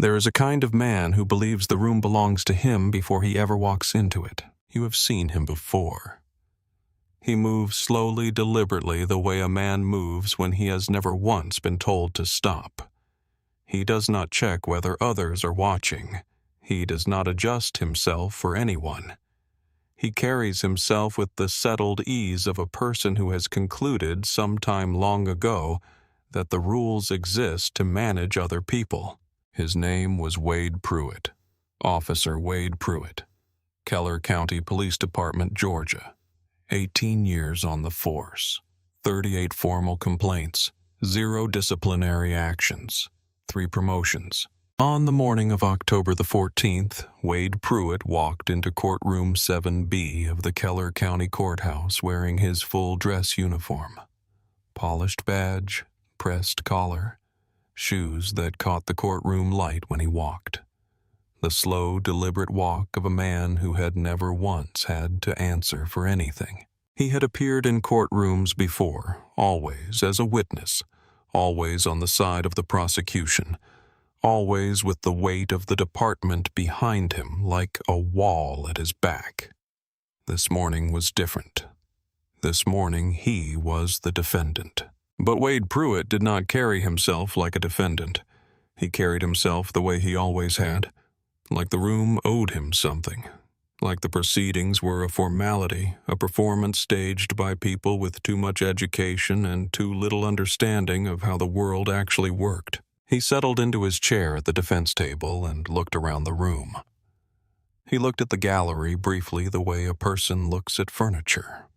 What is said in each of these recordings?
There is a kind of man who believes the room belongs to him before he ever walks into it. You have seen him before. He moves slowly, deliberately, the way a man moves when he has never once been told to stop. He does not check whether others are watching. He does not adjust himself for anyone. He carries himself with the settled ease of a person who has concluded some time long ago that the rules exist to manage other people. His name was Wade Pruitt, Officer Wade Pruitt, Keller County Police Department, Georgia. 18 years on the force, 38 formal complaints, 0 disciplinary actions, 3 promotions. On the morning of October the 14th, Wade Pruitt walked into Courtroom 7B of the Keller County Courthouse wearing his full dress uniform. Polished badge, pressed collar, shoes that caught the courtroom light when he walked. The slow, deliberate walk of a man who had never once had to answer for anything. He had appeared in courtrooms before, always as a witness, always on the side of the prosecution, always with the weight of the department behind him like a wall at his back. This morning was different. This morning he was the defendant. But Wade Pruitt did not carry himself like a defendant. He carried himself the way he always had, like the room owed him something, like the proceedings were a formality, a performance staged by people with too much education and too little understanding of how the world actually worked. He settled into his chair at the defense table and looked around the room. He looked at the gallery briefly the way a person looks at furniture.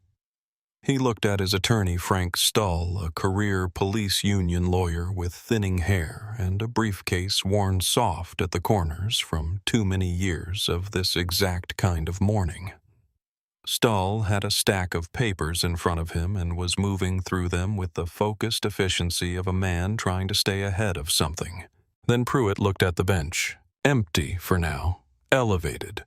He looked at his attorney, Frank Stull, a career police union lawyer with thinning hair and a briefcase worn soft at the corners from too many years of this exact kind of mourning. Stull had a stack of papers in front of him and was moving through them with the focused efficiency of a man trying to stay ahead of something. Then Pruitt looked at the bench, empty for now, elevated.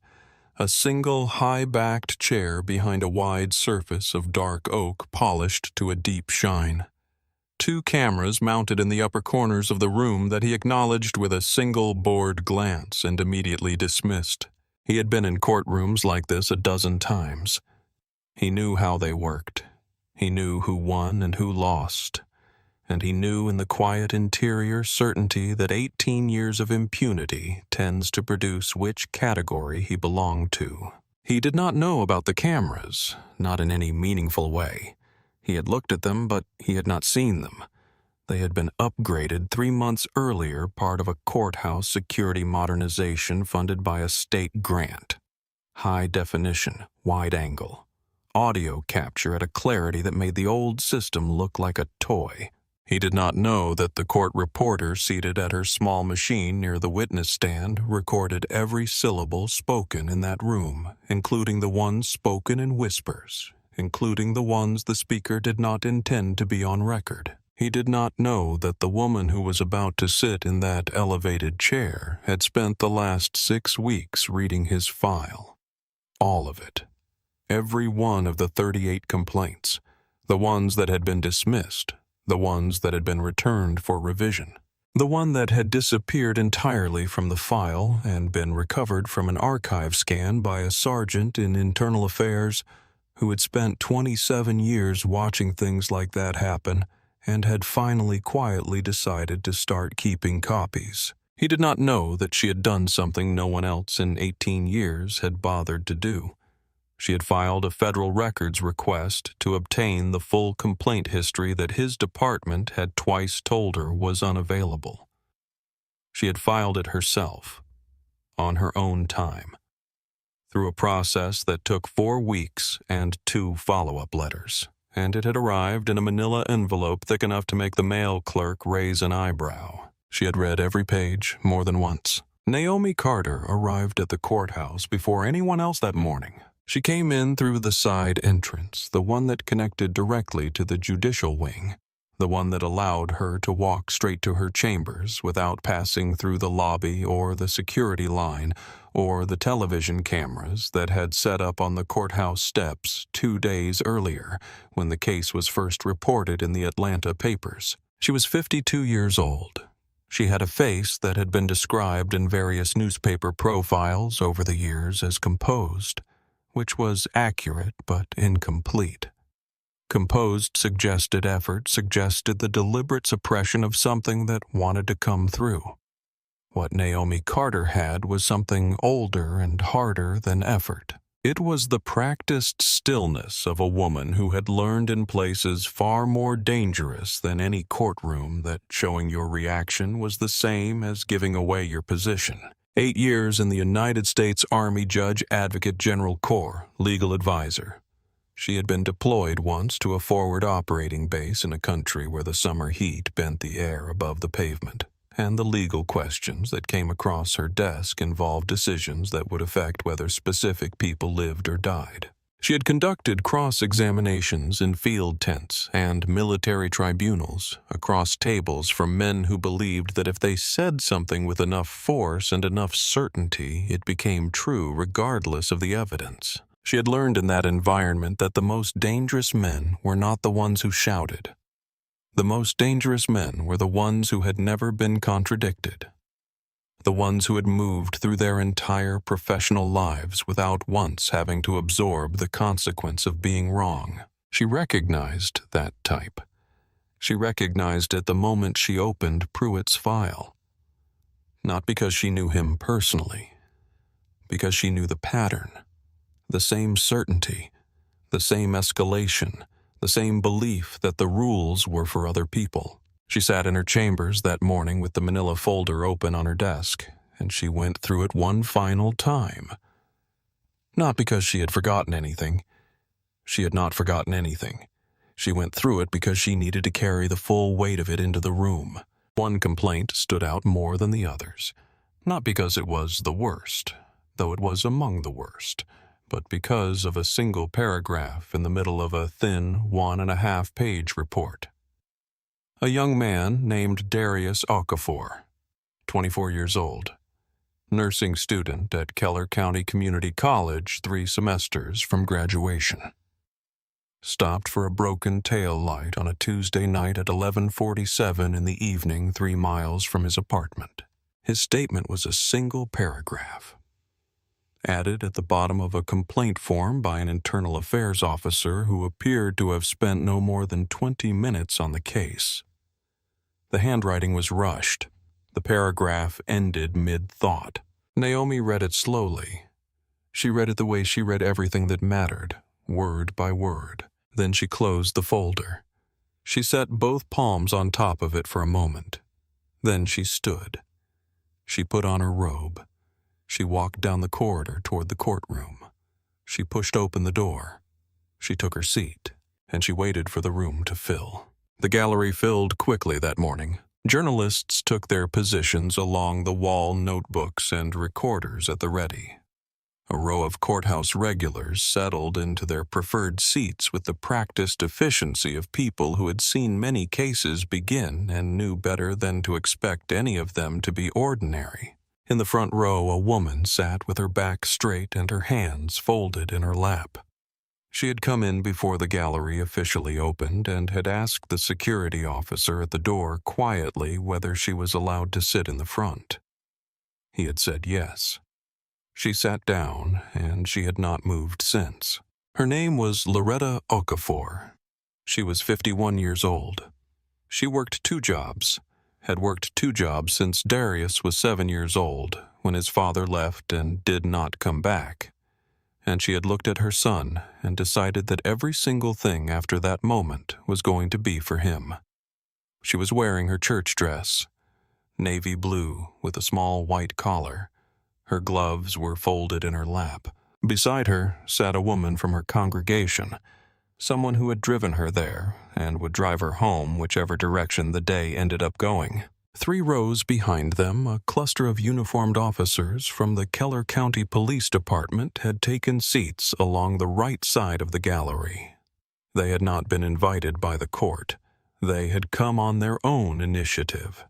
A single high-backed chair behind a wide surface of dark oak polished to a deep shine. 2 cameras mounted in the upper corners of the room that he acknowledged with a single bored glance and immediately dismissed. He had been in courtrooms like this a dozen times. He knew how they worked. He knew who won and who lost. And he knew in the quiet interior certainty that 18 years of impunity tends to produce which category he belonged to. He did not know about the cameras, not in any meaningful way. He had looked at them, but he had not seen them. They had been upgraded 3 months earlier, part of a courthouse security modernization funded by a state grant. High definition, wide angle, audio capture at a clarity that made the old system look like a toy. He did not know that the court reporter seated at her small machine near the witness stand recorded every syllable spoken in that room, including the ones spoken in whispers, including the ones the speaker did not intend to be on record. He did not know that the woman who was about to sit in that elevated chair had spent the last 6 weeks reading his file. All of it. Every one of the 38 complaints. The ones that had been dismissed. The ones that had been returned for revision. The one that had disappeared entirely from the file and been recovered from an archive scan by a sergeant in internal affairs who had spent 27 years watching things like that happen and had finally quietly decided to start keeping copies. He did not know that she had done something no one else in 18 years had bothered to do. She had filed a federal records request to obtain the full complaint history that his department had twice told her was unavailable. She had filed it herself, on her own time, through a process that took 4 weeks and 2 follow-up letters, and it had arrived in a manila envelope thick enough to make the mail clerk raise an eyebrow. She had read every page more than once. Naomi Carter arrived at the courthouse before anyone else that morning. She came in through the side entrance, the one that connected directly to the judicial wing, the one that allowed her to walk straight to her chambers without passing through the lobby or the security line or the television cameras that had set up on the courthouse steps 2 days earlier when the case was first reported in the Atlanta papers. She was 52 years old. She had a face that had been described in various newspaper profiles over the years as composed, which was accurate but incomplete. Composed suggested effort, suggested the deliberate suppression of something that wanted to come through. What Naomi Carter had was something older and harder than effort. It was the practiced stillness of a woman who had learned in places far more dangerous than any courtroom that showing your reaction was the same as giving away your position. 8 years in the United States Army Judge Advocate General Corps, legal advisor. She had been deployed once to a forward operating base in a country where the summer heat bent the air above the pavement, and the legal questions that came across her desk involved decisions that would affect whether specific people lived or died. She had conducted cross-examinations in field tents and military tribunals across tables from men who believed that if they said something with enough force and enough certainty, it became true regardless of the evidence. She had learned in that environment that the most dangerous men were not the ones who shouted. The most dangerous men were the ones who had never been contradicted. The ones who had moved through their entire professional lives without once having to absorb the consequence of being wrong. She recognized that type. She recognized it the moment she opened Pruitt's file. Not because she knew him personally, because she knew the pattern, the same certainty, the same escalation, the same belief that the rules were for other people. She sat in her chambers that morning with the manila folder open on her desk, and she went through it one final time. Not because she had forgotten anything. She had not forgotten anything. She went through it because she needed to carry the full weight of it into the room. One complaint stood out more than the others, not because it was the worst, though it was among the worst, but because of a single paragraph in the middle of a thin 1.5-page report. A young man named Darius Okafor, 24 years old, nursing student at Keller County Community College 3 semesters from graduation. Stopped for a broken tail light on a Tuesday night at 11:47 in the evening 3 miles from his apartment. His statement was a single paragraph, added at the bottom of a complaint form by an internal affairs officer who appeared to have spent no more than 20 minutes on the case. The handwriting was rushed. The paragraph ended mid-thought. Naomi read it slowly. She read it the way she read everything that mattered, word by word. Then she closed the folder. She set both palms on top of it for a moment. Then she stood. She put on her robe. She walked down the corridor toward the courtroom. She pushed open the door. She took her seat, and she waited for the room to fill. The gallery filled quickly that morning. Journalists took their positions along the wall, notebooks and recorders at the ready. A row of courthouse regulars settled into their preferred seats with the practiced efficiency of people who had seen many cases begin and knew better than to expect any of them to be ordinary. In the front row, a woman sat with her back straight and her hands folded in her lap. She had come in before the gallery officially opened and had asked the security officer at the door quietly whether she was allowed to sit in the front. He had said yes. She sat down, and she had not moved since. Her name was Darius Okafor. She was 51 years old. She worked 2 jobs. Had worked 2 jobs since Darius was 7 years old, when his father left and did not come back. And she had looked at her son and decided that every single thing after that moment was going to be for him. She was wearing her church dress, navy blue with a small white collar. Her gloves were folded in her lap. Beside her sat a woman from her congregation, someone who had driven her there and would drive her home whichever direction the day ended up going. 3 rows behind them, a cluster of uniformed officers from the Keller County Police Department had taken seats along the right side of the gallery. They had not been invited by the court. They had come on their own initiative.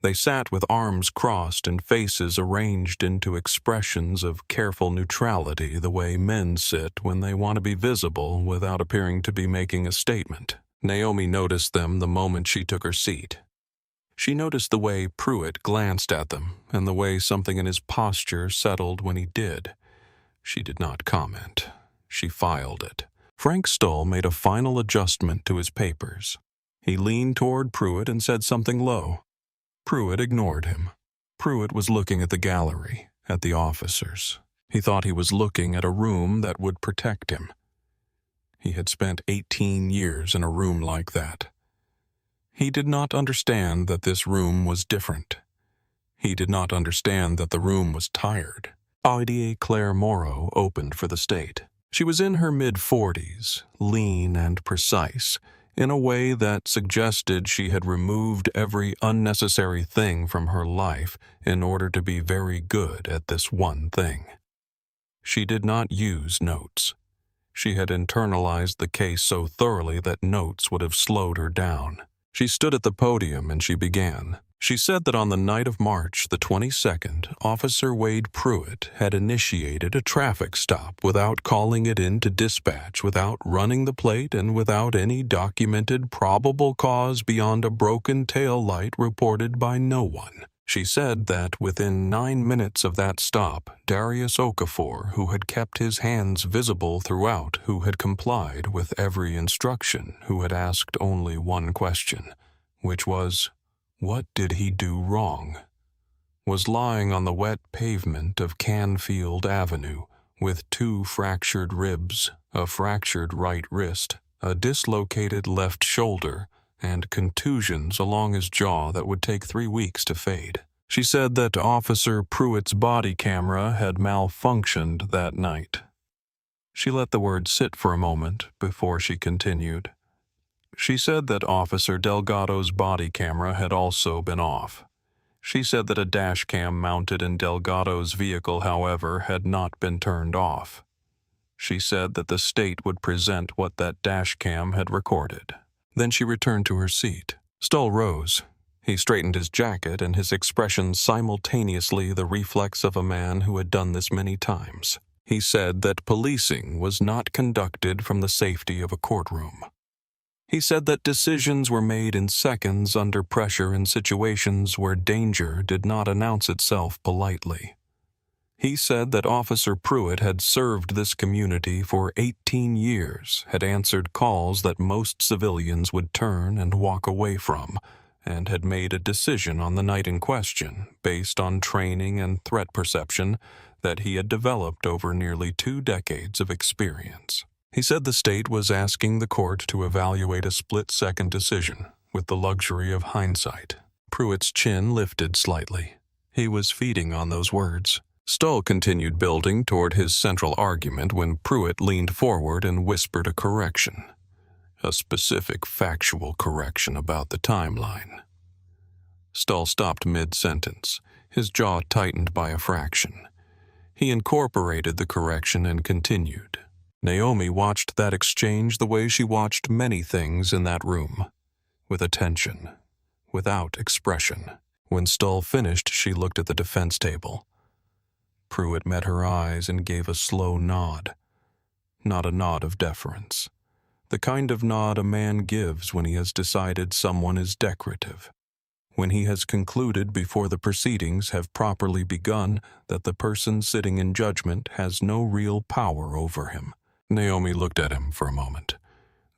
They sat with arms crossed and faces arranged into expressions of careful neutrality the way men sit when they want to be visible without appearing to be making a statement. Naomi noticed them the moment she took her seat. She noticed the way Pruitt glanced at them and the way something in his posture settled when he did. She did not comment. She filed it. Frank Stoll made a final adjustment to his papers. He leaned toward Pruitt and said something low. Pruitt ignored him. Pruitt was looking at the gallery, at the officers. He thought he was looking at a room that would protect him. He had spent 18 years in a room like that. He did not understand that this room was different. He did not understand that the room was tired. Idie Claire Morrow opened for the state. She was in her mid-40s, lean and precise, in a way that suggested she had removed every unnecessary thing from her life in order to be very good at this one thing. She did not use notes. She had internalized the case so thoroughly that notes would have slowed her down. She stood at the podium and she began. She said that on the night of March the 22nd, Officer Wade Pruitt had initiated a traffic stop without calling it in to dispatch, without running the plate, and without any documented probable cause beyond a broken tail light reported by no one. She said that within 9 minutes of that stop, Darius Okafor, who had kept his hands visible throughout, who had complied with every instruction, who had asked only one question, which was, what did he do wrong? Was lying on the wet pavement of Canfield Avenue with 2 fractured ribs, a fractured right wrist, a dislocated left shoulder, and contusions along his jaw that would take 3 weeks to fade. She said that Officer Pruitt's body camera had malfunctioned that night. She let the words sit for a moment before she continued. She said that Officer Delgado's body camera had also been off. She said that a dashcam mounted in Delgado's vehicle, however, had not been turned off. She said that the state would present what that dashcam had recorded. Then she returned to her seat. Stoll rose. He straightened his jacket, and his expression simultaneously the reflex of a man who had done this many times. He said that policing was not conducted from the safety of a courtroom. He said that decisions were made in seconds under pressure in situations where danger did not announce itself politely. He said that Officer Pruitt had served this community for 18 years, had answered calls that most civilians would turn and walk away from, and had made a decision on the night in question, based on training and threat perception that he had developed over nearly 2 decades of experience. He said the state was asking the court to evaluate a split-second decision, with the luxury of hindsight. Pruitt's chin lifted slightly. He was feeding on those words. Stoll continued building toward his central argument when Pruitt leaned forward and whispered a correction. A specific factual correction about the timeline. Stoll stopped mid-sentence, his jaw tightened by a fraction. He incorporated the correction and continued. Naomi watched that exchange the way she watched many things in that room, with attention, without expression. When Stoll finished, she looked at the defense table. Pruitt met her eyes and gave a slow nod. Not a nod of deference. The kind of nod a man gives when he has decided someone is decorative. When he has concluded before the proceedings have properly begun that the person sitting in judgment has no real power over him. Naomi looked at him for a moment.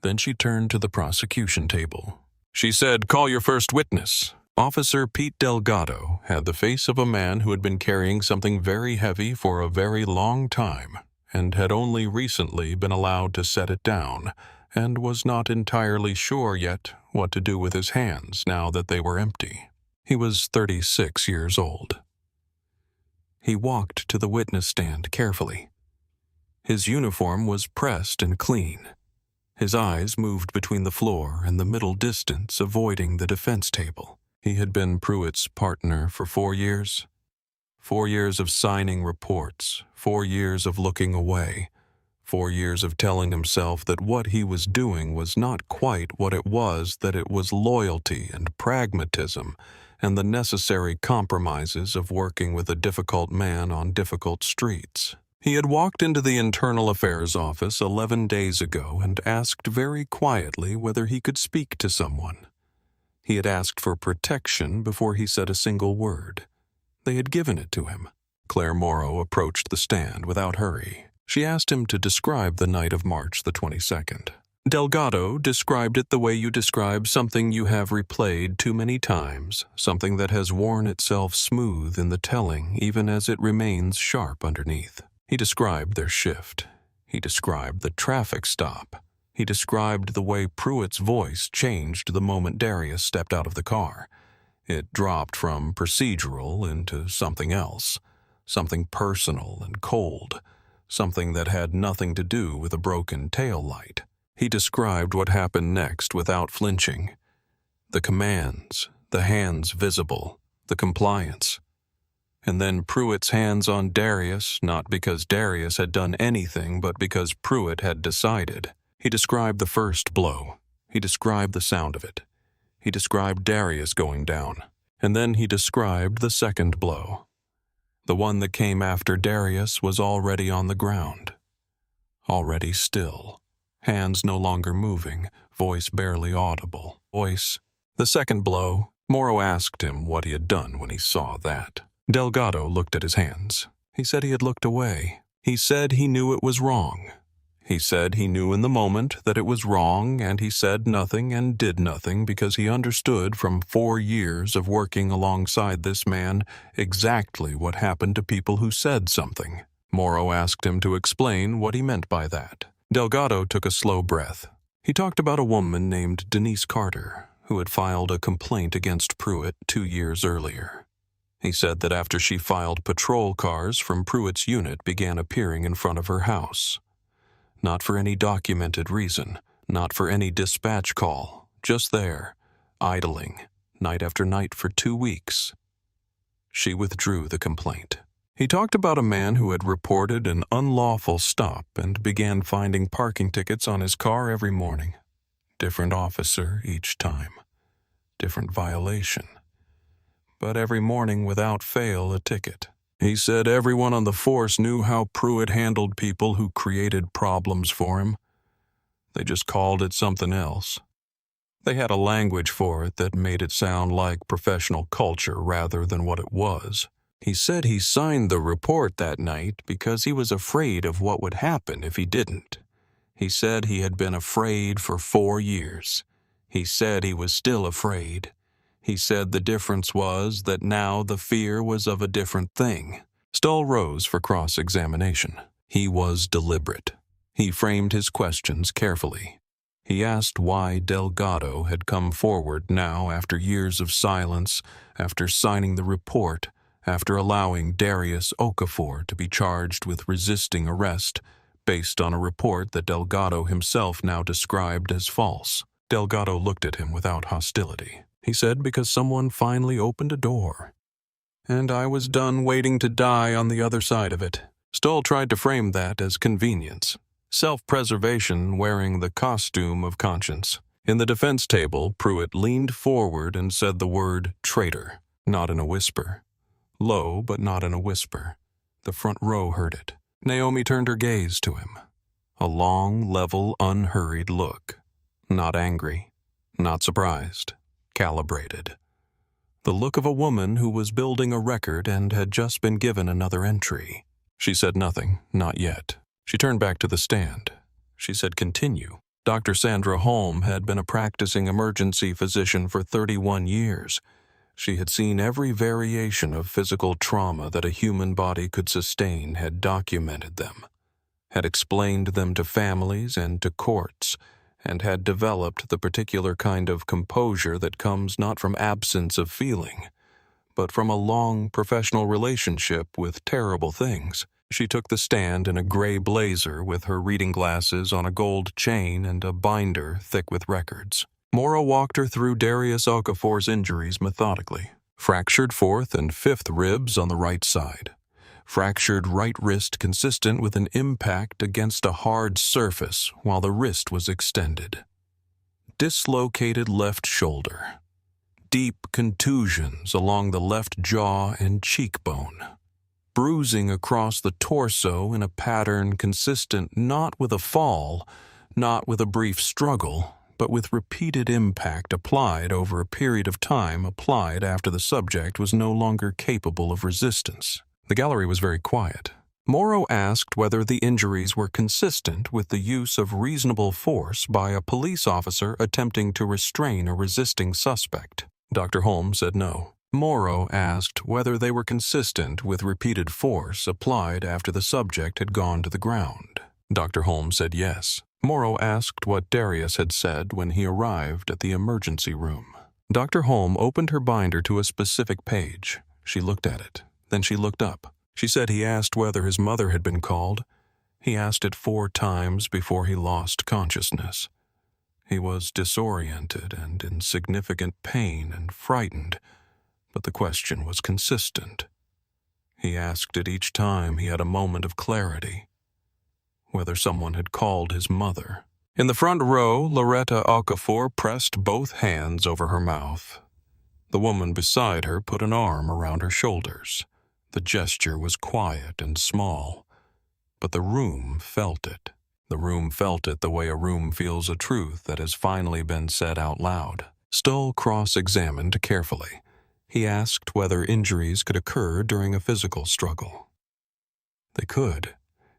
Then she turned to the prosecution table. She said, "Call your first witness." Officer Pete Delgado had the face of a man who had been carrying something very heavy for a very long time and had only recently been allowed to set it down, and was not entirely sure yet what to do with his hands now that they were empty. He was 36 years old. He walked to the witness stand carefully. His uniform was pressed and clean. His eyes moved between the floor and the middle distance, avoiding the defense table. He had been Pruitt's partner for 4 years. 4 years of signing reports, 4 years of looking away, 4 years of telling himself that what he was doing was not quite what it was, that it was loyalty and pragmatism and the necessary compromises of working with a difficult man on difficult streets. He had walked into the Internal Affairs office 11 days ago and asked very quietly whether he could speak to someone. He had asked for protection before he said a single word. They had given it to him. Claire Morrow approached the stand without hurry. She asked him to describe the night of March the 22nd. Delgado described it the way you describe something you have replayed too many times, something that has worn itself smooth in the telling even as it remains sharp underneath. He described their shift. He described the traffic stop. He described the way Pruitt's voice changed the moment Darius stepped out of the car. It dropped from procedural into something else, something personal and cold, something that had nothing to do with a broken tail light. He described what happened next without flinching. The commands, the hands visible, the compliance. And then Pruitt's hands on Darius, not because Darius had done anything, but because Pruitt had decided. He described the first blow. He described the sound of it. He described Darius going down. And then he described the second blow. The one that came after Darius was already on the ground. Already still. Hands no longer moving, voice barely audible. The second blow. Morrow asked him what he had done when he saw that. Delgado looked at his hands. He said he had looked away. He said he knew it was wrong. He said he knew in the moment that it was wrong, and he said nothing and did nothing because he understood from 4 years of working alongside this man exactly what happened to people who said something. Morrow asked him to explain what he meant by that. Delgado took a slow breath. He talked about a woman named Denise Carter, who had filed a complaint against Pruitt 2 years earlier. He said that after she filed, patrol cars from Pruitt's unit began appearing in front of her house. Not for any documented reason, not for any dispatch call, just there, idling, night after night for 2 weeks. She withdrew the complaint. He talked about a man who had reported an unlawful stop and began finding parking tickets on his car every morning. Different officer each time. Different violation. But every morning without fail a ticket. He said everyone on the force knew how Pruitt handled people who created problems for him. They just called it something else. They had a language for it that made it sound like professional culture rather than what it was. He said he signed the report that night because he was afraid of what would happen if he didn't. He said he had been afraid for 4 years. He said he was still afraid. He said the difference was that now the fear was of a different thing. Stull rose for cross-examination. He was deliberate. He framed his questions carefully. He asked why Delgado had come forward now after years of silence, after signing the report, after allowing Darius Okafor to be charged with resisting arrest based on a report that Delgado himself now described as false. Delgado looked at him without hostility. He said because someone finally opened a door. And I was done waiting to die on the other side of it. Stull tried to frame that as convenience. Self-preservation wearing the costume of conscience. In the defense table, Pruitt leaned forward and said the word traitor, not in a whisper. Low, but not in a whisper. The front row heard it. Naomi turned her gaze to him. A long, level, unhurried look. Not angry. Not surprised. Calibrated. The look of a woman who was building a record and had just been given another entry. She said nothing, not yet. She turned back to the stand. She said continue. Dr. Sandra Holm had been a practicing emergency physician for 31 years. She had seen every variation of physical trauma that a human body could sustain, had documented them, had explained them to families and to courts, and had developed the particular kind of composure that comes not from absence of feeling, but from a long professional relationship with terrible things. She took the stand in a gray blazer with her reading glasses on a gold chain and a binder thick with records. Morrow walked her through Darius Okafor's injuries methodically. Fractured 4th and 5th ribs on the right side. Fractured right wrist consistent with an impact against a hard surface while the wrist was extended. Dislocated left shoulder. Deep contusions along the left jaw and cheekbone. Bruising across the torso in a pattern consistent not with a fall, not with a brief struggle, but with repeated impact applied over a period of time applied after the subject was no longer capable of resistance. The gallery was very quiet. Morrow asked whether the injuries were consistent with the use of reasonable force by a police officer attempting to restrain a resisting suspect. Dr. Holmes said no. Morrow asked whether they were consistent with repeated force applied after the subject had gone to the ground. Dr. Holmes said yes. Morrow asked what Darius had said when he arrived at the emergency room. Dr. Holmes opened her binder to a specific page. She looked at it. Then she looked up. She said he asked whether his mother had been called. He asked it 4 times before he lost consciousness. He was disoriented and in significant pain and frightened, but the question was consistent. He asked it each time he had a moment of clarity, whether someone had called his mother. In the front row, Loretta Okafor pressed both hands over her mouth. The woman beside her put an arm around her shoulders. The gesture was quiet and small, but the room felt it. The room felt it the way a room feels a truth that has finally been said out loud. Stull cross-examined carefully. He asked whether injuries could occur during a physical struggle. They could.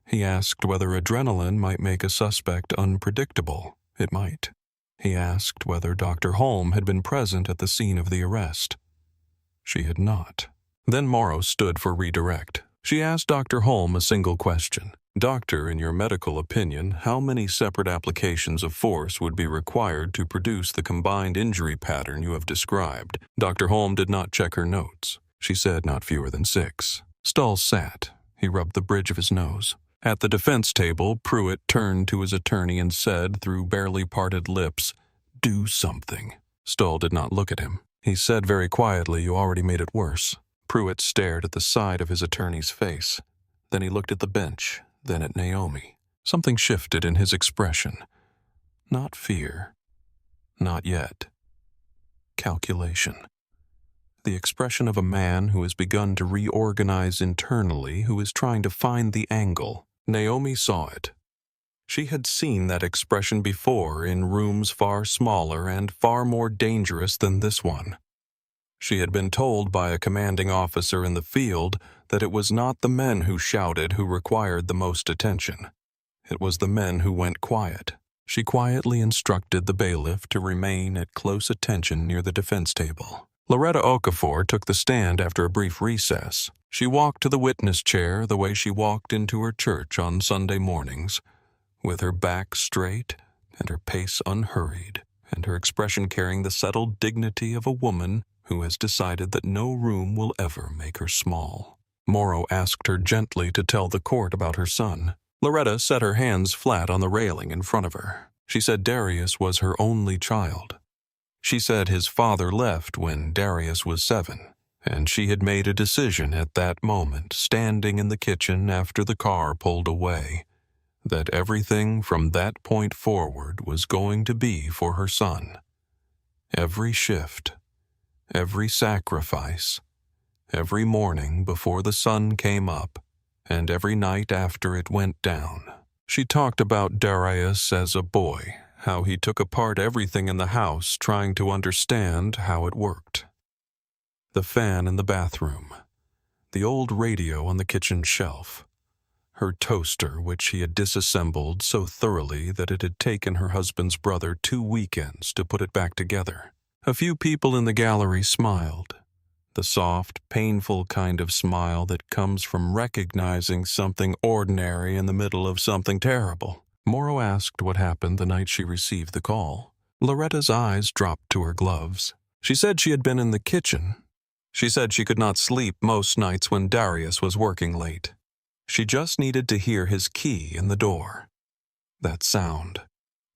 He asked whether adrenaline might make a suspect unpredictable. It might. He asked whether Dr. Holmes had been present at the scene of the arrest. She had not. Then Morrow stood for redirect. She asked Dr. Holmes a single question. Doctor, in your medical opinion, how many separate applications of force would be required to produce the combined injury pattern you have described? Dr. Holmes did not check her notes. She said not fewer than 6. Stull sat. He rubbed the bridge of his nose. At the defense table, Pruitt turned to his attorney and said through barely parted lips, "Do something." Stull did not look at him. He said very quietly, "You already made it worse." Pruitt stared at the side of his attorney's face. Then he looked at the bench, then at Naomi. Something shifted in his expression. Not fear. Not yet. Calculation. The expression of a man who has begun to reorganize internally, who is trying to find the angle. Naomi saw it. She had seen that expression before in rooms far smaller and far more dangerous than this one. She had been told by a commanding officer in the field that it was not the men who shouted who required the most attention. It was the men who went quiet. She quietly instructed the bailiff to remain at close attention near the defense table. Loretta Okafor took the stand after a brief recess. She walked to the witness chair the way she walked into her church on Sunday mornings, with her back straight and her pace unhurried, and her expression carrying the settled dignity of a woman who has decided that no room will ever make her small. Morrow asked her gently to tell the court about her son. Loretta set her hands flat on the railing in front of her. She said Darius was her only child. She said his father left when Darius was 7, and she had made a decision at that moment, standing in the kitchen after the car pulled away, that everything from that point forward was going to be for her son. Every shift, every sacrifice, every morning before the sun came up, and every night after it went down. She talked about Darius as a boy, how he took apart everything in the house trying to understand how it worked. The fan in the bathroom, the old radio on the kitchen shelf, her toaster which he had disassembled so thoroughly that it had taken her husband's brother 2 weekends to put it back together. A few people in the gallery smiled, the soft, painful kind of smile that comes from recognizing something ordinary in the middle of something terrible. Morrow asked what happened the night she received the call. Loretta's eyes dropped to her gloves. She said she had been in the kitchen. She said she could not sleep most nights when Darius was working late. She just needed to hear his key in the door. That sound,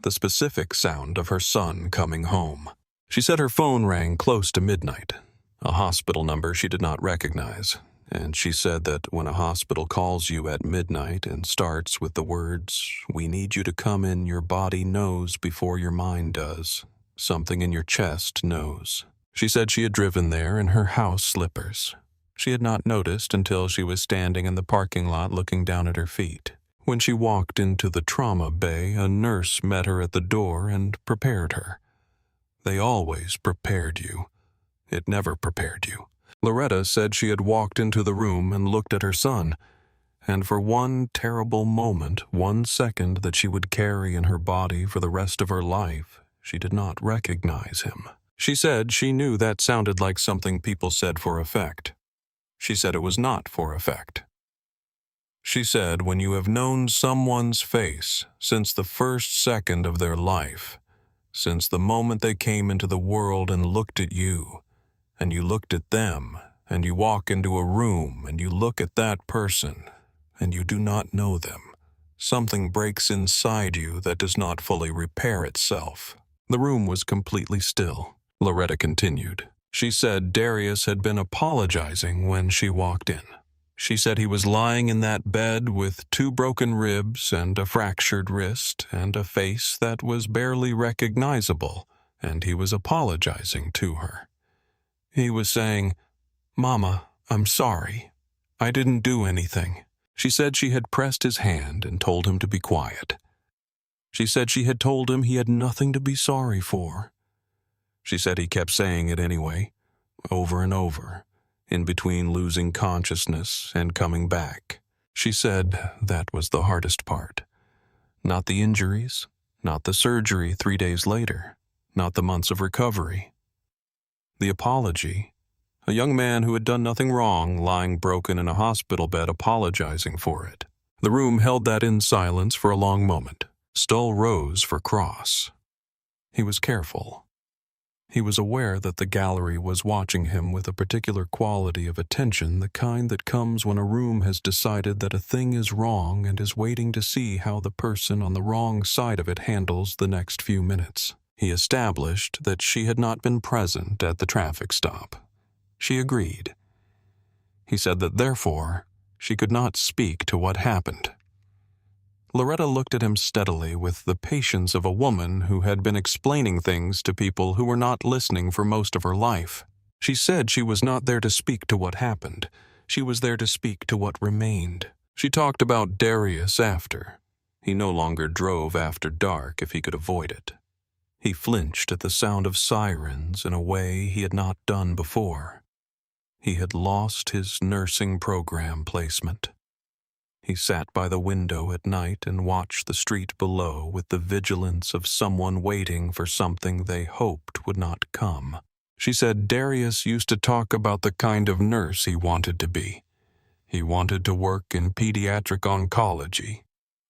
the specific sound of her son coming home. She said her phone rang close to midnight, a hospital number she did not recognize, and she said that when a hospital calls you at midnight and starts with the words, "We need you to come in," your body knows before your mind does. Something in your chest knows. She said she had driven there in her house slippers. She had not noticed until she was standing in the parking lot looking down at her feet. When she walked into the trauma bay, a nurse met her at the door and prepared her. They always prepared you. It never prepared you. Loretta said she had walked into the room and looked at her son, and for one terrible moment, 1 second that she would carry in her body for the rest of her life, she did not recognize him. She said she knew that sounded like something people said for effect. She said it was not for effect. She said when you have known someone's face since the first second of their life, since the moment they came into the world and looked at you, and you looked at them, and you walk into a room and you look at that person, and you do not know them, something breaks inside you that does not fully repair itself. The room was completely still. Loretta continued. She said Darius had been apologizing when she walked in. She said he was lying in that bed with 2 broken ribs and a fractured wrist and a face that was barely recognizable, and he was apologizing to her. He was saying, "Mama, I'm sorry. I didn't do anything." She said she had pressed his hand and told him to be quiet. She said she had told him he had nothing to be sorry for. She said he kept saying it anyway, over and over, in between losing consciousness and coming back. She said that was the hardest part. Not the injuries, not the surgery 3 days later, not the months of recovery. The apology. A young man who had done nothing wrong lying broken in a hospital bed apologizing for it. The room held that in silence for a long moment. Stull rose for cross. He was careful. He was aware that the gallery was watching him with a particular quality of attention, the kind that comes when a room has decided that a thing is wrong and is waiting to see how the person on the wrong side of it handles the next few minutes. He established that she had not been present at the traffic stop. She agreed. He said that therefore she could not speak to what happened. Loretta looked at him steadily with the patience of a woman who had been explaining things to people who were not listening for most of her life. She said she was not there to speak to what happened. She was there to speak to what remained. She talked about Darius after. He no longer drove after dark if he could avoid it. He flinched at the sound of sirens in a way he had not done before. He had lost his nursing program placement. He sat by the window at night and watched the street below with the vigilance of someone waiting for something they hoped would not come. She said Darius used to talk about the kind of nurse he wanted to be. He wanted to work in pediatric oncology.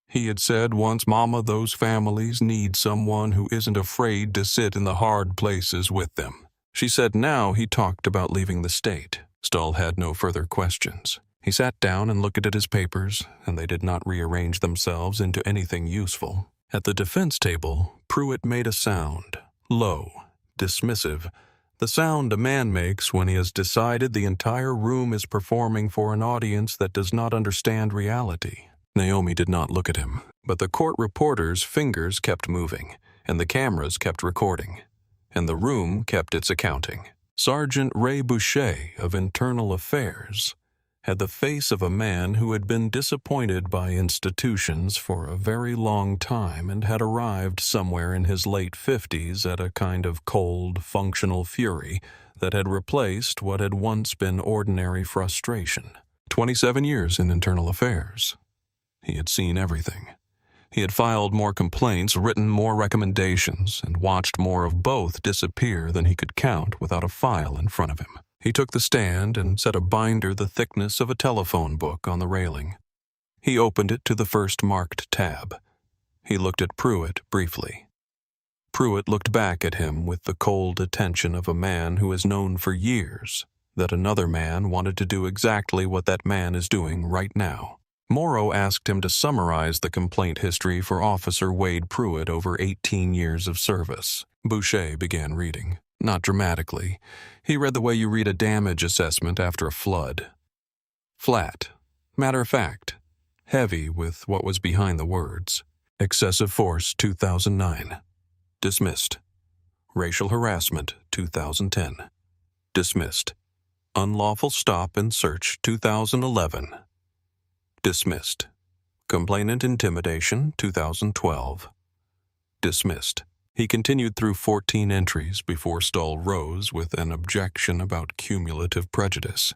He had said once, "Mama, those families need someone who isn't afraid to sit in the hard places with them." She said now he talked about leaving the state. Stull had no further questions. He sat down and looked at his papers, and they did not rearrange themselves into anything useful. At the defense table, Pruitt made a sound, low, dismissive, the sound a man makes when he has decided the entire room is performing for an audience that does not understand reality. Naomi did not look at him, but the court reporter's fingers kept moving, and the cameras kept recording, and the room kept its accounting. Sergeant Ray Boucher of Internal Affairs had the face of a man who had been disappointed by institutions for a very long time and had arrived somewhere in his late 50s at a kind of cold, functional fury that had replaced what had once been ordinary frustration. 27 years in Internal Affairs. He had seen everything. He had filed more complaints, written more recommendations, and watched more of both disappear than he could count without a file in front of him. He took the stand and set a binder the thickness of a telephone book on the railing. He opened it to the first marked tab. He looked at Pruitt briefly. Pruitt looked back at him with the cold attention of a man who has known for years that another man wanted to do exactly what that man is doing right now. Morrow asked him to summarize the complaint history for Officer Wade Pruitt over 18 years of service. Boucher began reading. Not dramatically. He read the way you read a damage assessment after a flood. Flat. Matter of fact. Heavy with what was behind the words. Excessive force, 2009. Dismissed. Racial harassment, 2010. Dismissed. Unlawful stop and search, 2011. Dismissed. Complainant intimidation, 2012. Dismissed. He continued through 14 entries before Stull rose with an objection about cumulative prejudice.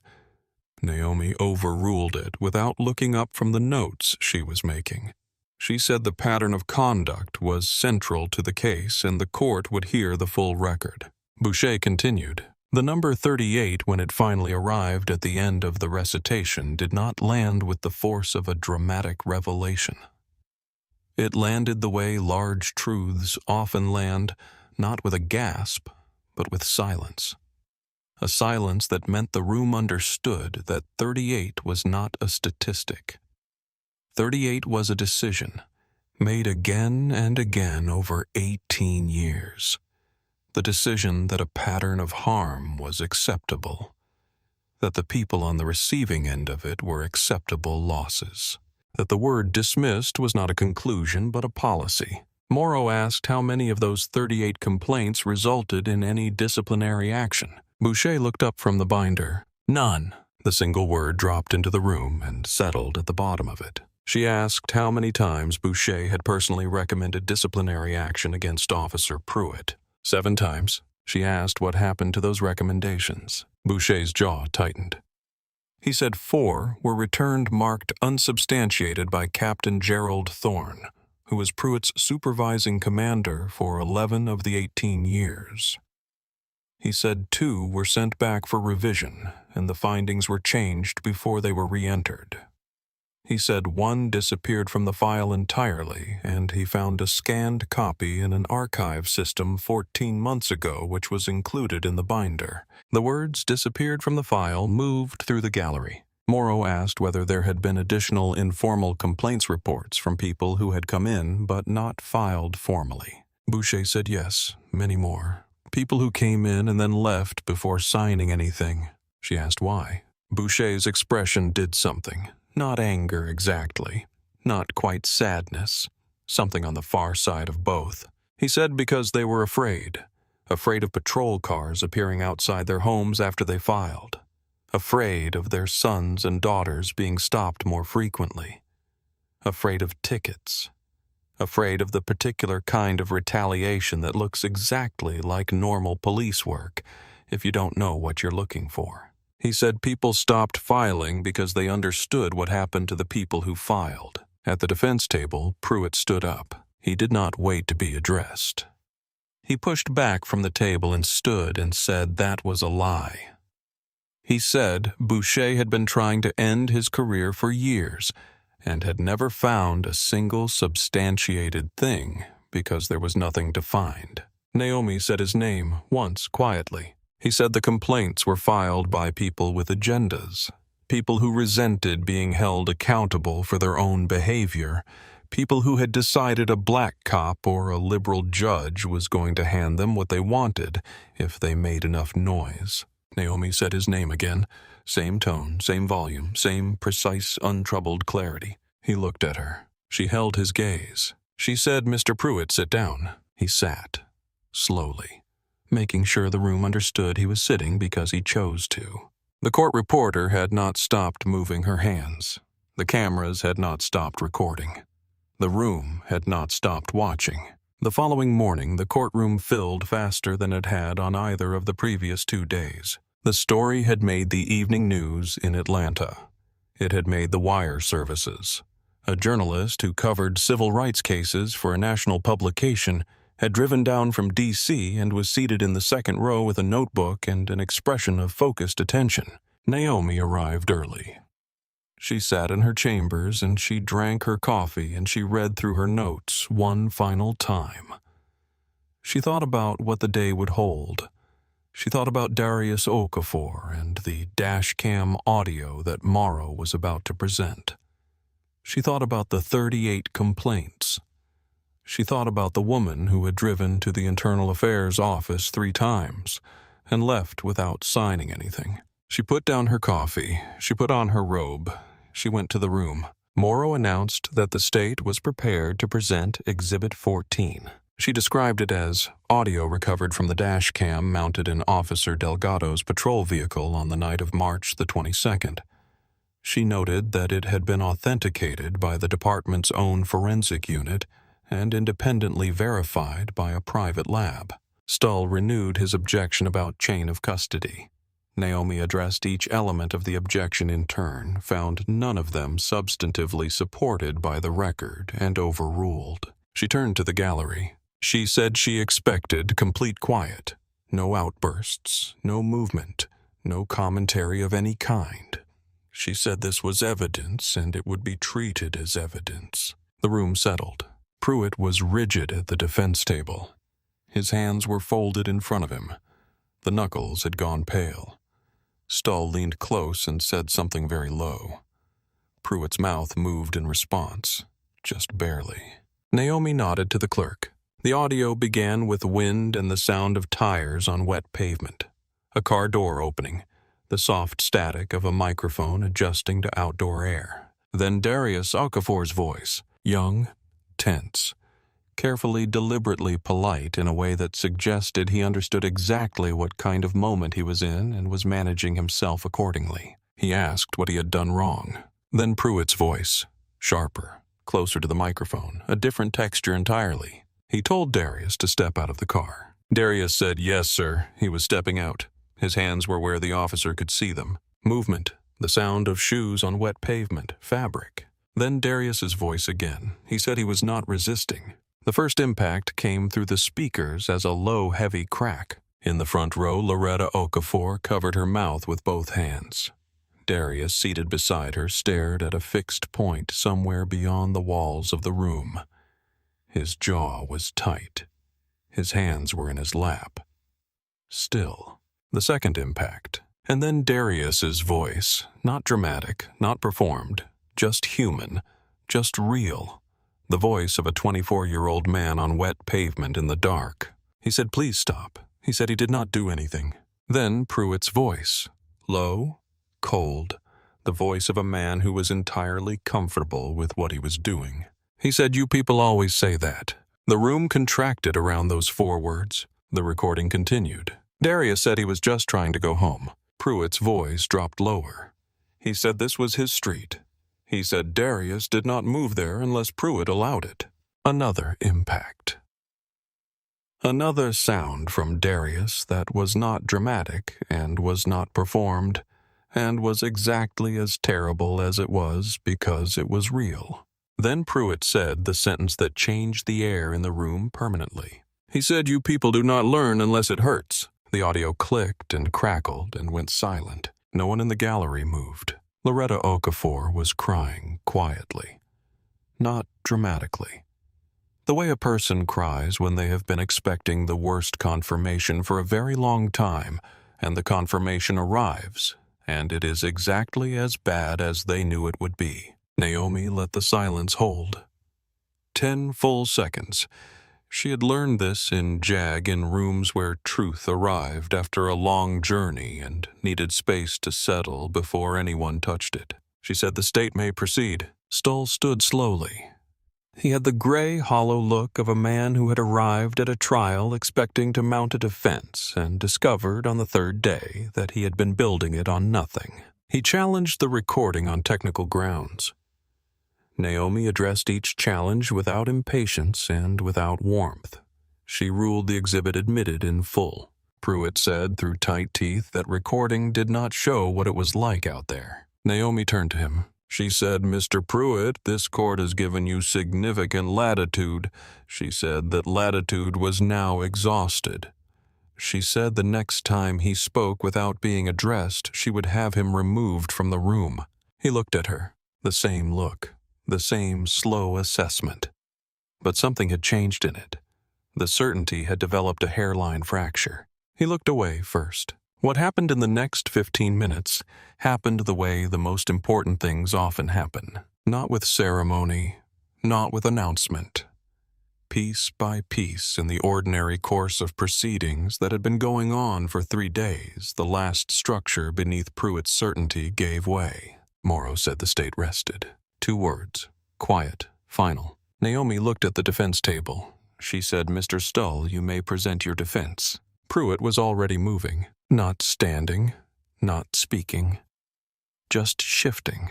Naomi overruled it without looking up from the notes she was making. She said the pattern of conduct was central to the case and the court would hear the full record. Boucher continued. The number 38, when it finally arrived at the end of the recitation, did not land with the force of a dramatic revelation. It landed the way large truths often land, not with a gasp, but with silence. A silence that meant the room understood that 38 was not a statistic. 38 was a decision, made again and again over 18 years. The decision that a pattern of harm was acceptable, that the people on the receiving end of it were acceptable losses, that the word dismissed was not a conclusion but a policy. Morrow asked how many of those 38 complaints resulted in any disciplinary action. Boucher looked up from the binder. None. The single word dropped into the room and settled at the bottom of it. She asked how many times Boucher had personally recommended disciplinary action against Officer Pruitt. 7 times. She asked what happened to those recommendations. Boucher's jaw tightened. He said 4 were returned marked unsubstantiated by Captain Gerald Thorne, who was Pruitt's supervising commander for 11 of the 18 years. He said 2 were sent back for revision, and the findings were changed before they were re-entered. He said 1 disappeared from the file entirely, and he found a scanned copy in an archive system 14 months ago which was included in the binder. The words disappeared from the file moved through the gallery. Morrow asked whether there had been additional informal complaints reports from people who had come in but not filed formally. Boucher said yes, many more. People who came in and then left before signing anything. She asked why. Boucher's expression did something. Not anger exactly, not quite sadness, something on the far side of both. He said because they were afraid of patrol cars appearing outside their homes after they filed, afraid of their sons and daughters being stopped more frequently, afraid of tickets, afraid of the particular kind of retaliation that looks exactly like normal police work if you don't know what you're looking for. He said people stopped filing because they understood what happened to the people who filed. At the defense table, Pruitt stood up. He did not wait to be addressed. He pushed back from the table and stood and said that was a lie. He said Boucher had been trying to end his career for years and had never found a single substantiated thing because there was nothing to find. Naomi said his name once quietly. He said the complaints were filed by people with agendas, people who resented being held accountable for their own behavior, people who had decided a black cop or a liberal judge was going to hand them what they wanted if they made enough noise. Naomi said his name again, same tone, same volume, same precise, untroubled clarity. He looked at her. She held his gaze. She said, "Mr. Pruitt, sit down." He sat, slowly, making sure the room understood he was sitting because he chose to. The court reporter had not stopped moving her hands. The cameras had not stopped recording. The room had not stopped watching. The following morning, the courtroom filled faster than it had on either of the previous 2 days. The story had made the evening news in Atlanta. It had made the wire services. A journalist who covered civil rights cases for a national publication had driven down from D.C. and was seated in the second row with a notebook and an expression of focused attention. Naomi arrived early. She sat in her chambers and she drank her coffee and she read through her notes one final time. She thought about what the day would hold. She thought about Darius Okafor and the dashcam audio that Morrow was about to present. She thought about the 38 complaints. She thought about the woman who had driven to the Internal Affairs office 3 times and left without signing anything. She put down her coffee. She put on her robe. She went to the room. Morrow announced that the state was prepared to present Exhibit 14. She described it as audio recovered from the dash cam mounted in Officer Delgado's patrol vehicle on the night of March the 22nd. She noted that it had been authenticated by the department's own forensic unit and independently verified by a private lab. Stull renewed his objection about chain of custody. Naomi addressed each element of the objection in turn, found none of them substantively supported by the record, and overruled. She turned to the gallery. She said she expected complete quiet. No outbursts, no movement, no commentary of any kind. She said this was evidence and it would be treated as evidence. The room settled. Pruitt was rigid at the defense table. His hands were folded in front of him. The knuckles had gone pale. Stull leaned close and said something very low. Pruitt's mouth moved in response, just barely. Naomi nodded to the clerk. The audio began with wind and the sound of tires on wet pavement, a car door opening, the soft static of a microphone adjusting to outdoor air. Then Darius Okafor's voice, young, tense, carefully, deliberately polite in a way that suggested he understood exactly what kind of moment he was in and was managing himself accordingly. He asked what he had done wrong. Then Pruitt's voice, sharper, closer to the microphone, a different texture entirely. He told Darius to step out of the car. Darius said, "Yes, sir." He was stepping out. His hands were where the officer could see them. Movement, the sound of shoes on wet pavement, fabric. Then Darius's voice again. He said he was not resisting. The first impact came through the speakers as a low, heavy crack. In the front row, Loretta Okafor covered her mouth with both hands. Darius, seated beside her, stared at a fixed point somewhere beyond the walls of the room. His jaw was tight. His hands were in his lap. Still. The second impact. And then Darius's voice, not dramatic, not performed, just human, just real. The voice of a 24-year-old man on wet pavement in the dark. He said, "Please stop." He said he did not do anything. Then Pruitt's voice, low, cold, the voice of a man who was entirely comfortable with what he was doing. He said, "You people always say that." The room contracted around those 4 words. The recording continued. Darius said he was just trying to go home. Pruitt's voice dropped lower. He said this was his street. He said Darius did not move there unless Pruitt allowed it. Another impact. Another sound from Darius that was not dramatic and was not performed, and was exactly as terrible as it was because it was real. Then Pruitt said the sentence that changed the air in the room permanently. He said, "You people do not learn unless it hurts." The audio clicked and crackled and went silent. No one in the gallery moved. Loretta Okafor was crying quietly, not dramatically. The way a person cries when they have been expecting the worst confirmation for a very long time, and the confirmation arrives, and it is exactly as bad as they knew it would be. Naomi let the silence hold. 10 full seconds. She had learned this in JAG in rooms where truth arrived after a long journey and needed space to settle before anyone touched it. She said, "The state may proceed." Stull stood slowly. He had the gray, hollow look of a man who had arrived at a trial expecting to mount a defense and discovered on the 3rd day that he had been building it on nothing. He challenged the recording on technical grounds. Naomi addressed each challenge without impatience and without warmth. She ruled the exhibit admitted in full. Pruitt said through tight teeth that recording did not show what it was like out there. Naomi turned to him. She said, "Mr. Pruitt, this court has given you significant latitude." She said that latitude was now exhausted. She said the next time he spoke without being addressed, she would have him removed from the room. He looked at her, the same look. The same slow assessment. But something had changed in it. The certainty had developed a hairline fracture. He looked away first. What happened in the next 15 minutes happened the way the most important things often happen. Not with ceremony, not with announcement. Piece by piece in the ordinary course of proceedings that had been going on for 3 days, the last structure beneath Pruitt's certainty gave way. Morrow said the state rested. 2 words. Quiet. Final. Naomi looked at the defense table. She said, "Mr. Stull, you may present your defense." Pruitt was already moving. Not standing. Not speaking. just shifting.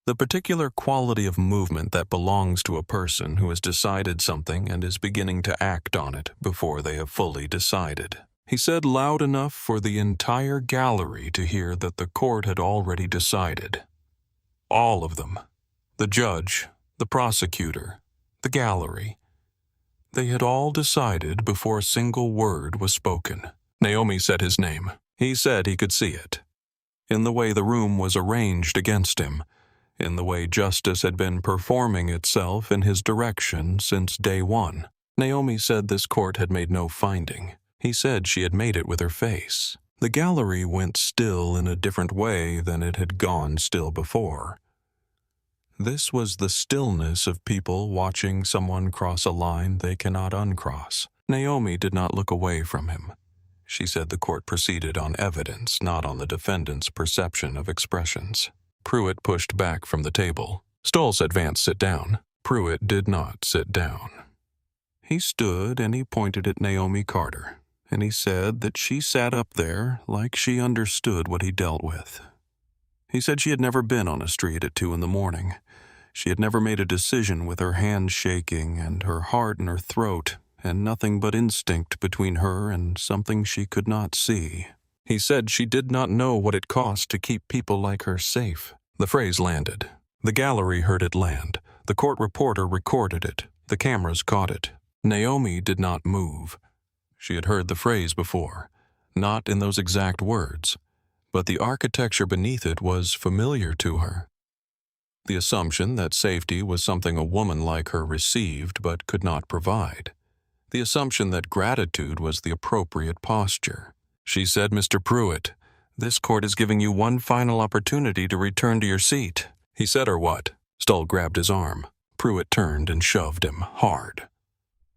The particular quality of movement that belongs to a person who has decided something and is beginning to act on it before they have fully decided. He said loud enough for the entire gallery to hear that the court had already decided. All of them. The judge, the prosecutor, the gallery. They had all decided before a single word was spoken. Naomi said his name. He said he could see it. In the way the room was arranged against him, in the way justice had been performing itself in his direction since day one. Naomi said this court had made no finding. He said she had made it with her face. The gallery went still in a different way than it had gone still before. This was the stillness of people watching someone cross a line they cannot uncross. Naomi did not look away from him. She said the court proceeded on evidence, not on the defendant's perception of expressions. Pruitt pushed back from the table. Stoll said Vance sit down. Pruitt did not sit down. He stood and he pointed at Naomi Carter, and he said that she sat up there like she understood what he dealt with. He said she had never been on a street at 2 a.m. She had never made a decision with her hands shaking and her heart in her throat, and nothing but instinct between her and something she could not see. He said she did not know what it cost to keep people like her safe. The phrase landed. The gallery heard it land. The court reporter recorded it. The cameras caught it. Naomi did not move. She had heard the phrase before, not in those exact words, but the architecture beneath it was familiar to her. The assumption that safety was something a woman like her received but could not provide. The assumption that gratitude was the appropriate posture. She said, Mr. Pruitt, this court is giving you one final opportunity to return to your seat. He said, or what? Stoll grabbed his arm. Pruitt turned and shoved him hard.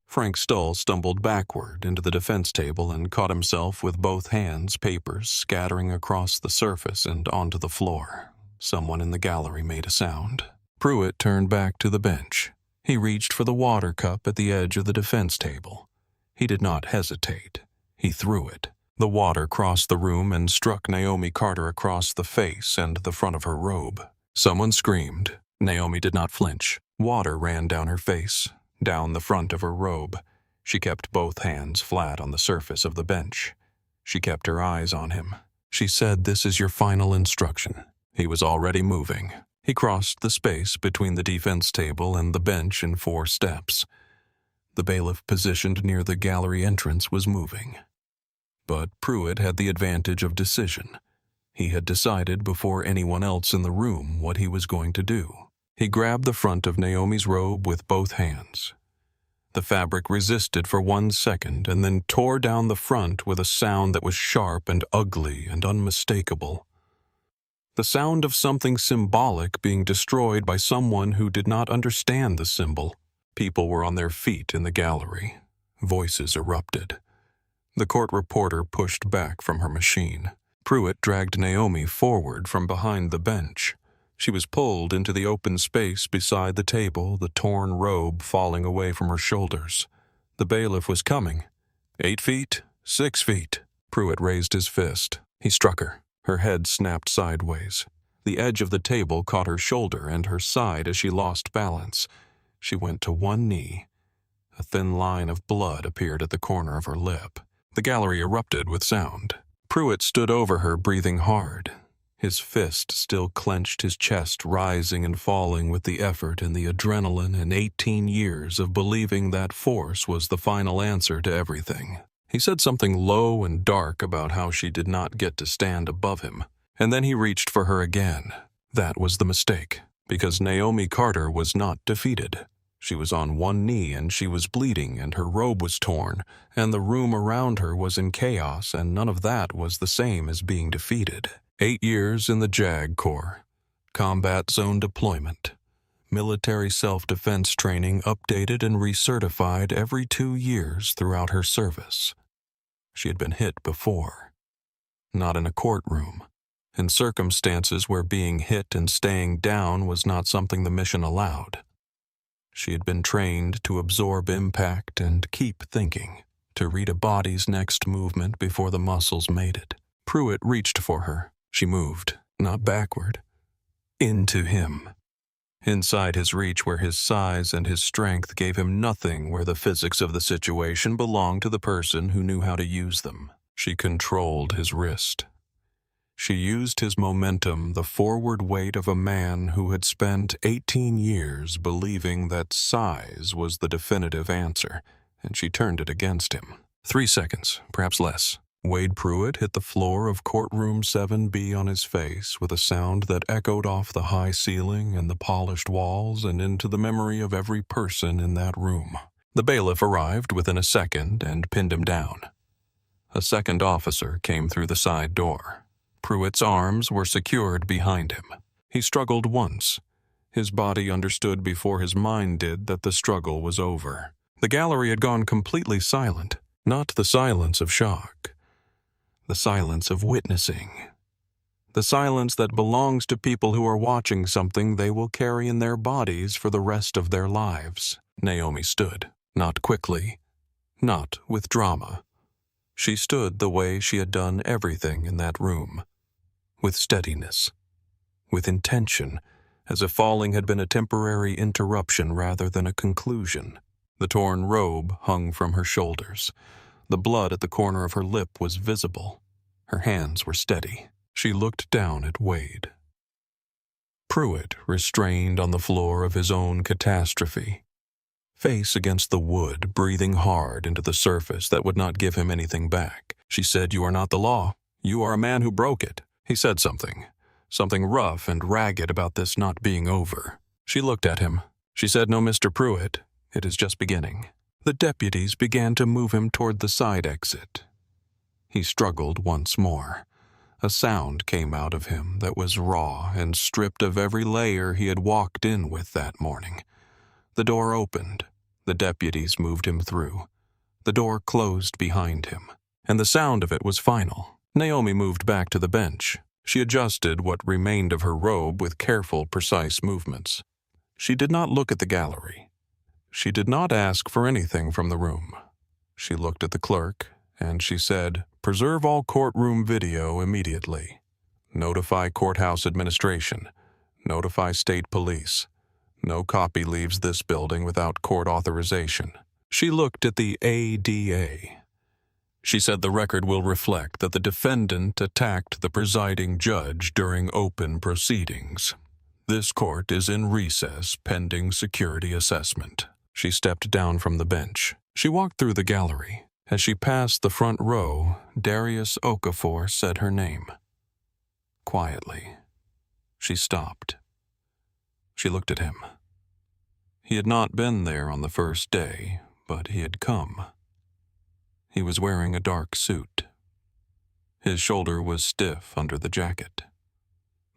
Frank Stoll stumbled backward into the defense table and caught himself with both hands, papers scattering across the surface and onto the floor. Someone in the gallery made a sound. Pruitt turned back to the bench. He reached for the water cup at the edge of the defense table. He did not hesitate. He threw it. The water crossed the room and struck Naomi Carter across the face and the front of her robe. Someone screamed. Naomi did not flinch. Water ran down her face, down the front of her robe. She kept both hands flat on the surface of the bench. She kept her eyes on him. She said, this is your final instruction. He was already moving. He crossed the space between the defense table and the bench in 4 steps. The bailiff positioned near the gallery entrance was moving. But Pruitt had the advantage of decision. He had decided before anyone else in the room what he was going to do. He grabbed the front of Naomi's robe with both hands. The fabric resisted for 1 second and then tore down the front with a sound that was sharp and ugly and unmistakable. The sound of something symbolic being destroyed by someone who did not understand the symbol. People were on their feet in the gallery. Voices erupted. The court reporter pushed back from her machine. Pruitt dragged Naomi forward from behind the bench. She was pulled into the open space beside the table, the torn robe falling away from her shoulders. The bailiff was coming. 8 feet, 6 feet. Pruitt raised his fist. He struck her. Her head snapped sideways. The edge of the table caught her shoulder and her side as she lost balance. She went to one knee. A thin line of blood appeared at the corner of her lip. The gallery erupted with sound. Pruitt stood over her, breathing hard. His fist still clenched his chest, rising and falling with the effort and the adrenaline and 18 years of believing that force was the final answer to everything. He said something low and dark about how she did not get to stand above him, and then he reached for her again. That was the mistake, because Naomi Carter was not defeated. She was on one knee and she was bleeding and her robe was torn, and the room around her was in chaos, and none of that was the same as being defeated. 8 years in the JAG Corps, combat zone deployment, military self-defense training updated and recertified every 2 years throughout her service. She had been hit before. Not in a courtroom, in circumstances where being hit and staying down was not something the mission allowed. She had been trained to absorb impact and keep thinking, to read a body's next movement before the muscles made it. Pruitt reached for her. She moved. not backward, into him. Inside his reach where his size and his strength gave him nothing, where the physics of the situation belonged to the person who knew how to use them. She controlled his wrist. She used his momentum, the forward weight of a man who had spent 18 years believing that size was the definitive answer, and she turned it against him. 3 seconds, perhaps less. Wade Pruitt hit the floor of Courtroom 7B on his face with a sound that echoed off the high ceiling and the polished walls and into the memory of every person in that room. The bailiff arrived within a second and pinned him down. A second officer came through the side door. Pruitt's arms were secured behind him. He struggled once. His body understood before his mind did that the struggle was over. The gallery had gone completely silent, not the silence of shock. The silence of witnessing. The silence that belongs to people who are watching something they will carry in their bodies for the rest of their lives. Naomi stood, not quickly, not with drama. She stood the way she had done everything in that room, with steadiness, with intention, as if falling had been a temporary interruption rather than a conclusion. The torn robe hung from her shoulders. The blood at the corner of her lip was visible. Her hands were steady. She looked down at Wade. Pruitt, restrained on the floor of his own catastrophe, face against the wood, breathing hard into the surface that would not give him anything back. She said, "You are not the law. You are a man who broke it." He said something rough and ragged about this not being over. She looked at him. She said, "No, Mr. Pruitt, it is just beginning." The deputies began to move him toward the side exit. He struggled once more. A sound came out of him that was raw and stripped of every layer he had walked in with that morning. The door opened. The deputies moved him through. The door closed behind him, and the sound of it was final. Naomi moved back to the bench. She adjusted what remained of her robe with careful, precise movements. She did not look at the gallery. She did not ask for anything from the room. She looked at the clerk, and she said, "Preserve all courtroom video immediately. Notify courthouse administration. Notify state police. No copy leaves this building without court authorization." She looked at the ADA. She said the record will reflect that the defendant attacked the presiding judge during open proceedings. This court is in recess pending security assessment. She stepped down from the bench. She walked through the gallery. As she passed the front row, Darius Okafor said her name. Quietly. She stopped. She looked at him. He had not been there on the first day, but he had come. He was wearing a dark suit. His shoulder was stiff under the jacket.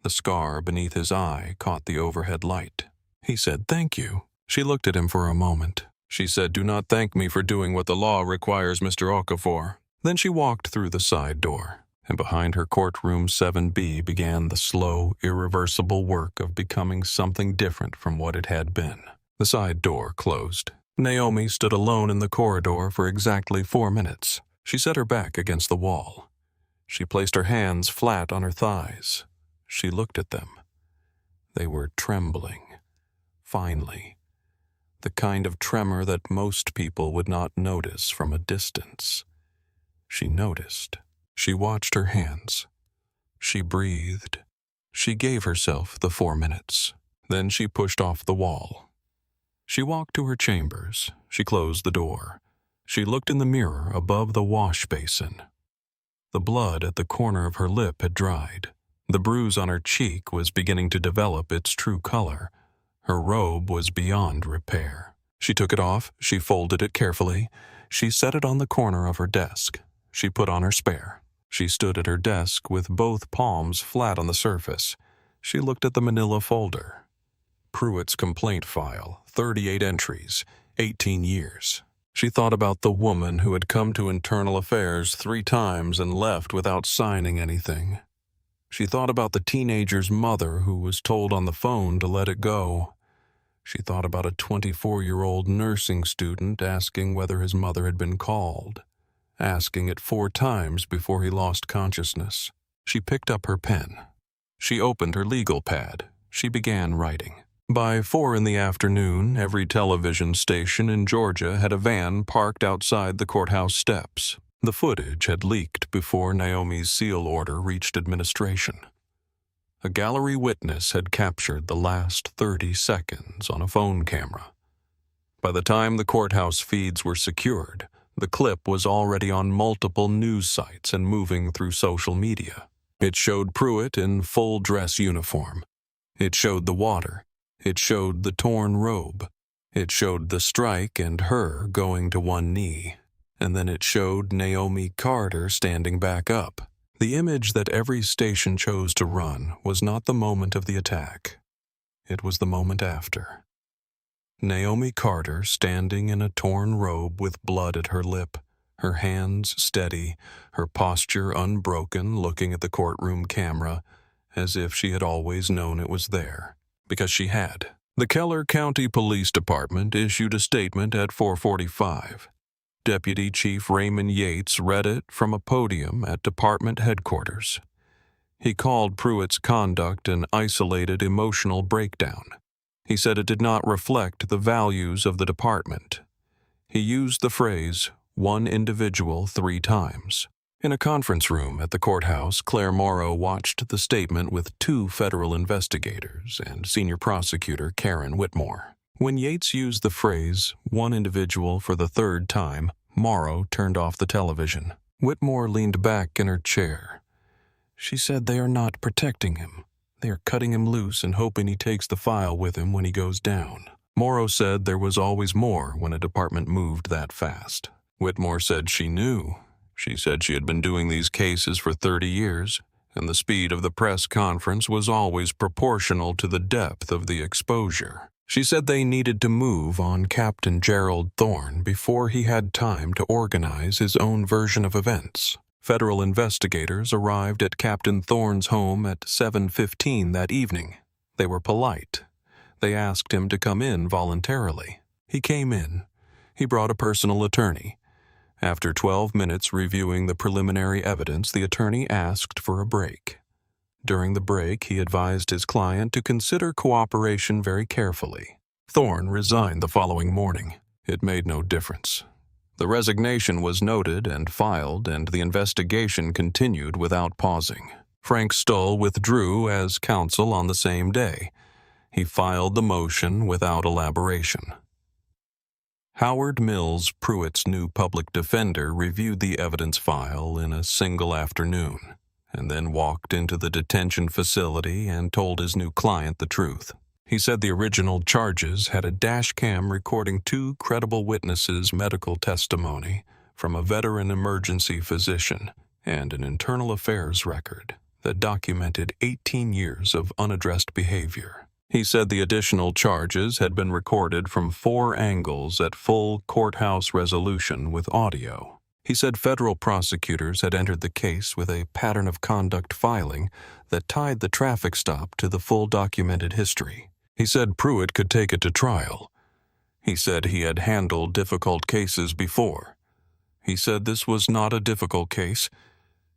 The scar beneath his eye caught the overhead light. He said, "Thank you." She looked at him for a moment. She said, "Do not thank me for doing what the law requires, Mr. Okafor." Then she walked through the side door, and behind her Courtroom 7B began the slow, irreversible work of becoming something different from what it had been. The side door closed. Naomi stood alone in the corridor for exactly 4 minutes. She set her back against the wall. She placed her hands flat on her thighs. She looked at them. They were trembling, finely. The kind of tremor that most people would not notice from a distance. She noticed. She watched her hands. She breathed. She gave herself the 4 minutes. Then she pushed off the wall. She walked to her chambers. She closed the door. She looked in the mirror above the wash basin. The blood at the corner of her lip had dried. The bruise on her cheek was beginning to develop its true color. Her robe was beyond repair. She took it off. She folded it carefully. She set it on the corner of her desk. She put on her spare. She stood at her desk with both palms flat on the surface. She looked at the manila folder. Pruitt's complaint file, 38 entries, 18 years. She thought about the woman who had come to internal affairs 3 times and left without signing anything. She thought about the teenager's mother who was told on the phone to let it go. She thought about a 24-year-old nursing student asking whether his mother had been called, asking it 4 times before he lost consciousness. She picked up her pen. She opened her legal pad. She began writing. By 4 in the afternoon, every television station in Georgia had a van parked outside the courthouse steps. The footage had leaked before Naomi's seal order reached administration. A gallery witness had captured the last 30 seconds on a phone camera. By the time the courthouse feeds were secured, the clip was already on multiple news sites and moving through social media. It showed Pruitt in full dress uniform. It showed the water. It showed the torn robe. It showed the strike and her going to one knee. And then it showed Naomi Carter standing back up. The image that every station chose to run was not the moment of the attack. It was the moment after. Naomi Carter standing in a torn robe with blood at her lip, her hands steady, her posture unbroken, looking at the courtroom camera as if she had always known it was there, because she had. The Keller County Police Department issued a statement at 4:45. Deputy Chief Raymond Yates read it from a podium at department headquarters. He called Pruitt's conduct an isolated emotional breakdown. He said it did not reflect the values of the department. He used the phrase, "one individual 3 times. In a conference room at the courthouse, Claire Morrow watched the statement with 2 federal investigators and senior prosecutor Karen Whitmore. When Yates used the phrase, "one individual for the 3rd time," Morrow turned off the television. Whitmore leaned back in her chair. She said they are not protecting him. They are cutting him loose and hoping he takes the file with him when he goes down. Morrow said there was always more when a department moved that fast. Whitmore said she knew. She said she had been doing these cases for 30 years, and the speed of the press conference was always proportional to the depth of the exposure. She said they needed to move on Captain Gerald Thorne before he had time to organize his own version of events. Federal investigators arrived at Captain Thorne's home at 7:15 that evening. They were polite. They asked him to come in voluntarily. He came in. He brought a personal attorney. After 12 minutes reviewing the preliminary evidence, the attorney asked for a break. During the break, he advised his client to consider cooperation very carefully. Thorne resigned the following morning. It made no difference. The resignation was noted and filed, and the investigation continued without pausing. Frank Stoll withdrew as counsel on the same day. He filed the motion without elaboration. Howard Mills, Pruitt's new public defender, reviewed the evidence file in a single afternoon, and then walked into the detention facility and told his new client the truth. He said the original charges had a dashcam recording 2 credible witnesses' medical testimony from a veteran emergency physician and an internal affairs record that documented 18 years of unaddressed behavior. He said the additional charges had been recorded from 4 angles at full courthouse resolution with audio. He said federal prosecutors had entered the case with a pattern of conduct filing that tied the traffic stop to the full documented history. He said Pruitt could take it to trial. He said he had handled difficult cases before. He said this was not a difficult case.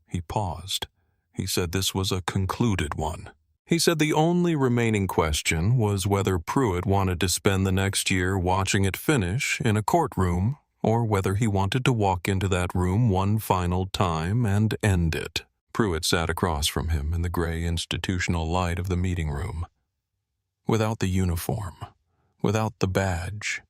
He paused. He said this was a concluded one. He said the only remaining question was whether Pruitt wanted to spend the next year watching it finish in a courtroom, or whether he wanted to walk into that room one final time and end it. Pruitt sat across from him in the gray institutional light of the meeting room. Without the uniform, without the badge,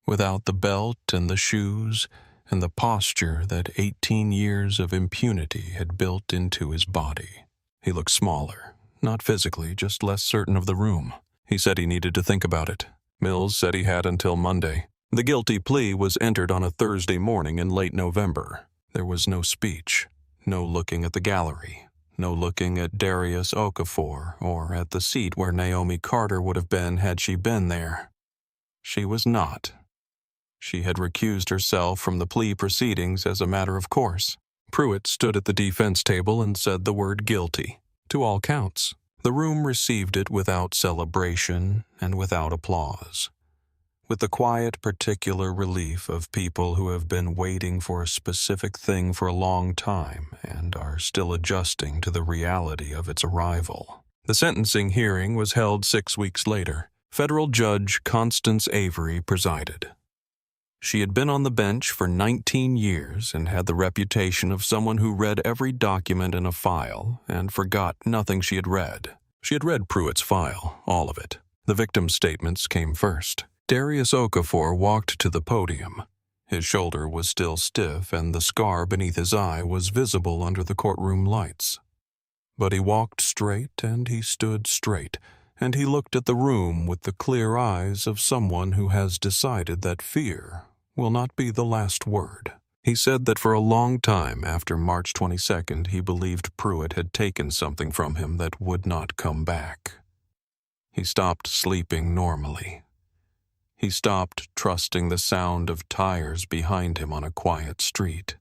without the belt and the shoes and the posture that 18 years of impunity had built into his body. He looked smaller, not physically, just less certain of the room. He said he needed to think about it. Mills said he had until Monday. The guilty plea was entered on a Thursday morning in late November. There was no speech, no looking at the gallery, no looking at Darius Okafor or at the seat where Naomi Carter would have been had she been there. She was not. She had recused herself from the plea proceedings as a matter of course. Pruitt stood at the defense table and said the word guilty, to all counts. The room received it without celebration and without applause, with the quiet, particular relief of people who have been waiting for a specific thing for a long time and are still adjusting to the reality of its arrival. The sentencing hearing was held 6 weeks later. Federal Judge Constance Avery presided. She had been on the bench for 19 years and had the reputation of someone who read every document in a file and forgot nothing she had read. She had read Pruitt's file, all of it. The victim's statements came first. Darius Okafor walked to the podium. His shoulder was still stiff and the scar beneath his eye was visible under the courtroom lights. But he walked straight and he stood straight, and he looked at the room with the clear eyes of someone who has decided that fear will not be the last word. He said that for a long time after March 22nd, he believed Pruitt had taken something from him that would not come back. He stopped sleeping normally. He stopped trusting the sound of tires behind him on a quiet street.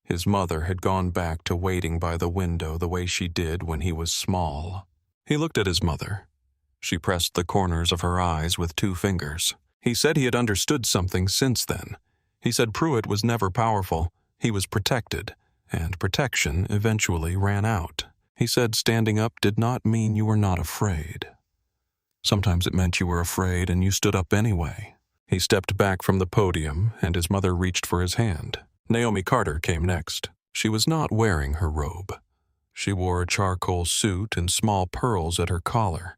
His mother had gone back to waiting by the window the way she did when he was small. He looked at his mother. She pressed the corners of her eyes with 2 fingers. He said he had understood something since then. He said Pruitt was never powerful. He was protected, and protection eventually ran out. He said standing up did not mean you were not afraid. Sometimes it meant you were afraid and you stood up anyway. He stepped back from the podium, and his mother reached for his hand. Naomi Carter came next. She was not wearing her robe. She wore a charcoal suit and small pearls at her collar.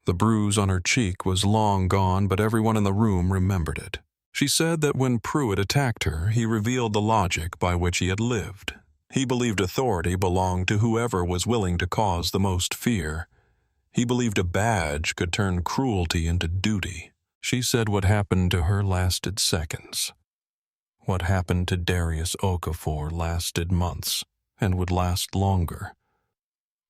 The bruise on her cheek was long gone, but everyone in the room remembered it. She said that when Pruitt attacked her, he revealed the logic by which he had lived. He believed authority belonged to whoever was willing to cause the most fear. He believed a badge could turn cruelty into duty. She said what happened to her lasted seconds. What happened to Darius Okafor lasted months and would last longer.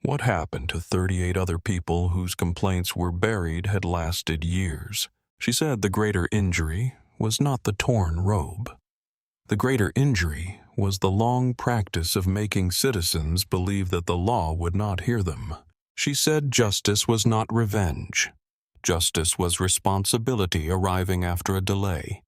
What happened to 38 other people whose complaints were buried had lasted years. She said the greater injury was not the torn robe. The greater injury was the long practice of making citizens believe that the law would not hear them. She said justice was not revenge. Justice was responsibility arriving after a delay.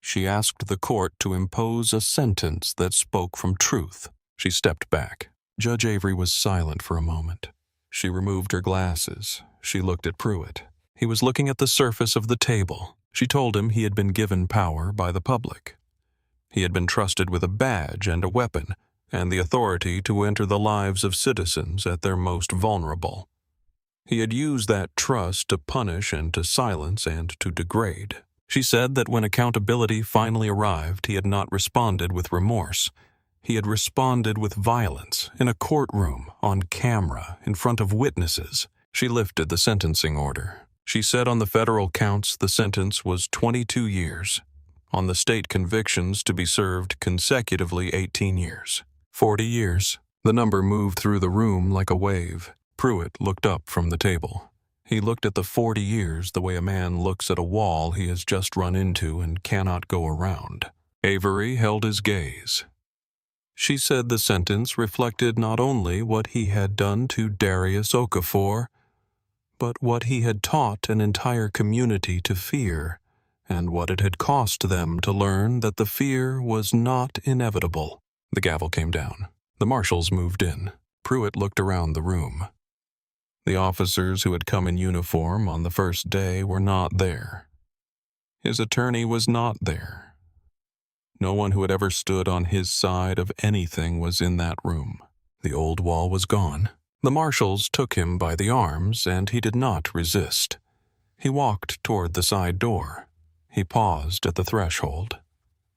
She asked the court to impose a sentence that spoke from truth. She stepped back. Judge Avery was silent for a moment. She removed her glasses. She looked at Pruitt. He was looking at the surface of the table. She told him he had been given power by the public. He had been trusted with a badge and a weapon, and the authority to enter the lives of citizens at their most vulnerable. He had used that trust to punish and to silence and to degrade. She said that when accountability finally arrived, he had not responded with remorse. He had responded with violence, in a courtroom, on camera, in front of witnesses. She lifted the sentencing order. She said on the federal counts the sentence was 22 years. On the state convictions to be served consecutively 18 years. 40 years. The number moved through the room like a wave. Pruitt looked up from the table. He looked at the 40 years the way a man looks at a wall he has just run into and cannot go around. Avery held his gaze. She said the sentence reflected not only what he had done to Darius Okafor, but what he had taught an entire community to fear, and what it had cost them to learn that the fear was not inevitable. The gavel came down. The marshals moved in. Pruitt looked around the room. The officers who had come in uniform on the first day were not there. His attorney was not there. No one who had ever stood on his side of anything was in that room. The old wall was gone. The marshals took him by the arms, and he did not resist. He walked toward the side door. He paused at the threshold.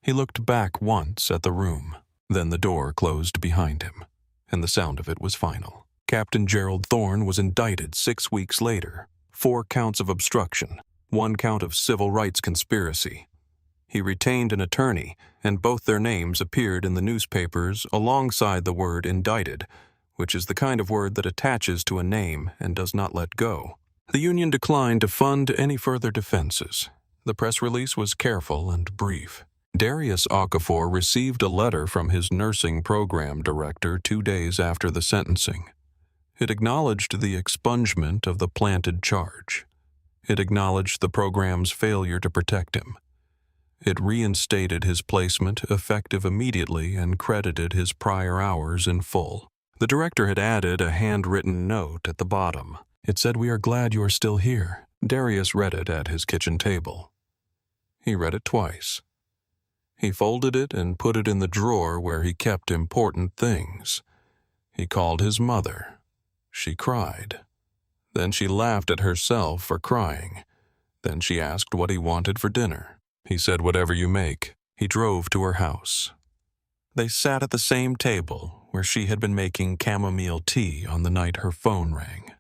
He looked back once at the room. Then the door closed behind him, and the sound of it was final. Captain Gerald Thorne was indicted 6 weeks later. 4 counts of obstruction, 1 count of civil rights conspiracy. He retained an attorney, and both their names appeared in the newspapers alongside the word indicted, which is the kind of word that attaches to a name and does not let go. The union declined to fund any further defenses. The press release was careful and brief. Darius Okafor received a letter from his nursing program director 2 days after the sentencing. It acknowledged the expungement of the planted charge. It acknowledged the program's failure to protect him. It reinstated his placement effective immediately and credited his prior hours in full. The director had added a handwritten note at the bottom. It said, "We are glad you are still here." Darius read it at his kitchen table. He read it twice. He folded it and put it in the drawer where he kept important things. He called his mother. She cried. Then she laughed at herself for crying. Then she asked what he wanted for dinner. He said, "Whatever you make." He drove to her house. They sat at the same table where she had been making chamomile tea on the night her phone rang.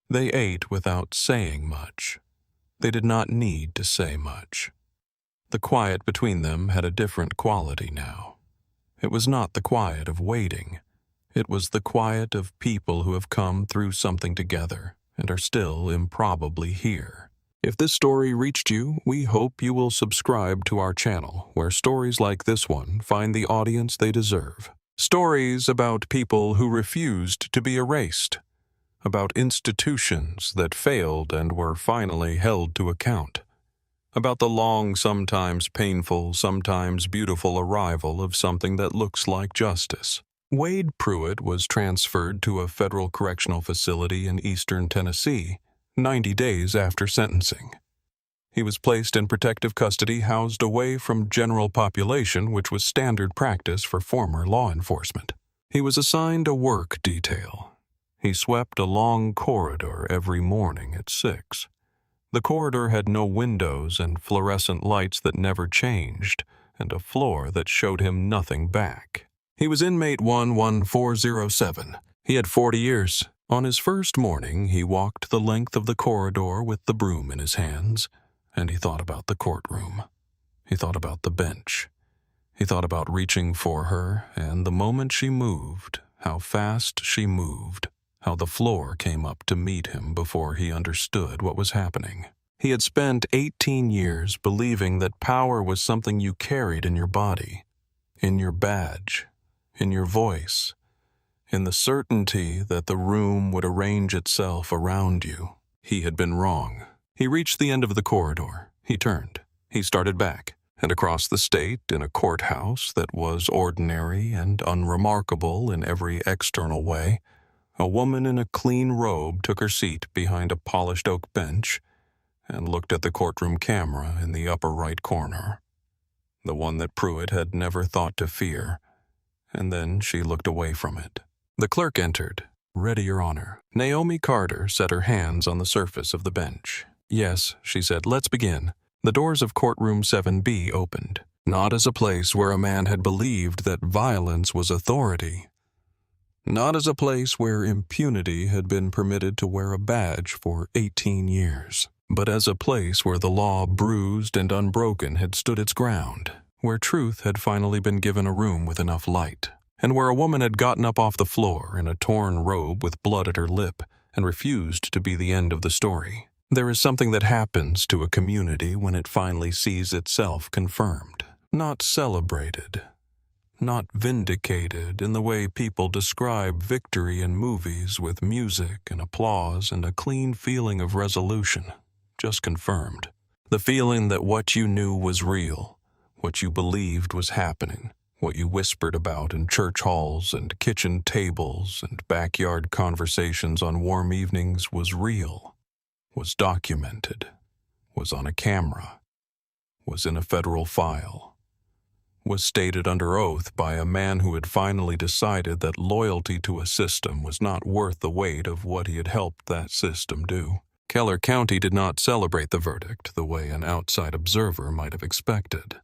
They ate without saying much. They did not need to say much. The quiet between them had a different quality now. It was not the quiet of waiting. It was the quiet of people who have come through something together and are still improbably here. If this story reached you, we hope you will subscribe to our channel, where stories like this one find the audience they deserve. Stories about people who refused to be erased, about institutions that failed and were finally held to account, about the long, sometimes painful, sometimes beautiful arrival of something that looks like justice. Wade Pruitt was transferred to a federal correctional facility in eastern Tennessee 90 days after sentencing. He was placed in protective custody, housed away from general population, which was standard practice for former law enforcement. He was assigned a work detail. He swept a long corridor every morning at 6. The corridor had no windows and fluorescent lights that never changed, and a floor that showed him nothing back. He was inmate 11407. He had 40 years. On his first morning, he walked the length of the corridor with the broom in his hands, and he thought about the courtroom. He thought about the bench. He thought about reaching for her, and the moment she moved, how fast she moved, how the floor came up to meet him before he understood what was happening. He had spent 18 years believing that power was something you carried in your body, in your badge, in your voice, in the certainty that the room would arrange itself around you. He had been wrong. He reached the end of the corridor. He turned. He started back, and across the state, in a courthouse that was ordinary and unremarkable in every external way, a woman in a clean robe took her seat behind a polished oak bench and looked at the courtroom camera in the upper right corner, the one that Pruitt had never thought to fear, and then she looked away from it. The clerk entered. "Ready, Your Honor." Naomi Carter set her hands on the surface of the bench. "Yes," she said, "let's begin." The doors of courtroom 7B opened, not as a place where a man had believed that violence was authority, not as a place where impunity had been permitted to wear a badge for 18 years, but as a place where the law, bruised and unbroken, had stood its ground, where truth had finally been given a room with enough light, and where a woman had gotten up off the floor in a torn robe with blood at her lip and refused to be the end of the story. There is something that happens to a community when it finally sees itself confirmed, not celebrated, not vindicated in the way people describe victory in movies with music and applause and a clean feeling of resolution, just confirmed. The feeling that what you knew was real, what you believed was happening, what you whispered about in church halls and kitchen tables and backyard conversations on warm evenings was real, was documented, was on a camera, was in a federal file, was stated under oath by a man who had finally decided that loyalty to a system was not worth the weight of what he had helped that system do. Keller County did not celebrate the verdict the way an outside observer might have expected.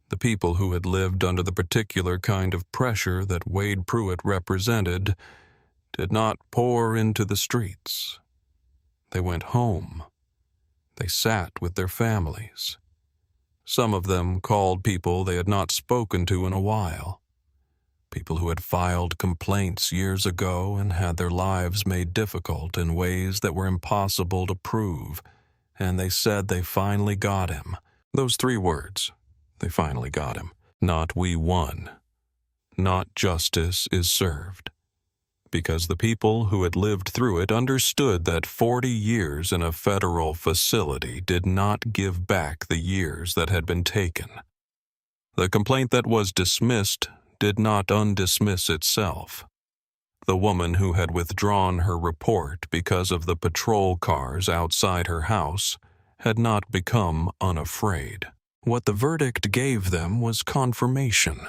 The people who had lived under the particular kind of pressure that Wade Pruitt represented did not pour into the streets. They went home. They sat with their families. Some of them called people they had not spoken to in a while, people who had filed complaints years ago and had their lives made difficult in ways that were impossible to prove, and they said they finally got him. Those 3 words. They finally got him. Not "we won." Not "justice is served." Because the people who had lived through it understood that 40 years in a federal facility did not give back the years that had been taken. The complaint that was dismissed did not undismiss itself. The woman who had withdrawn her report because of the patrol cars outside her house had not become unafraid. What the verdict gave them was confirmation.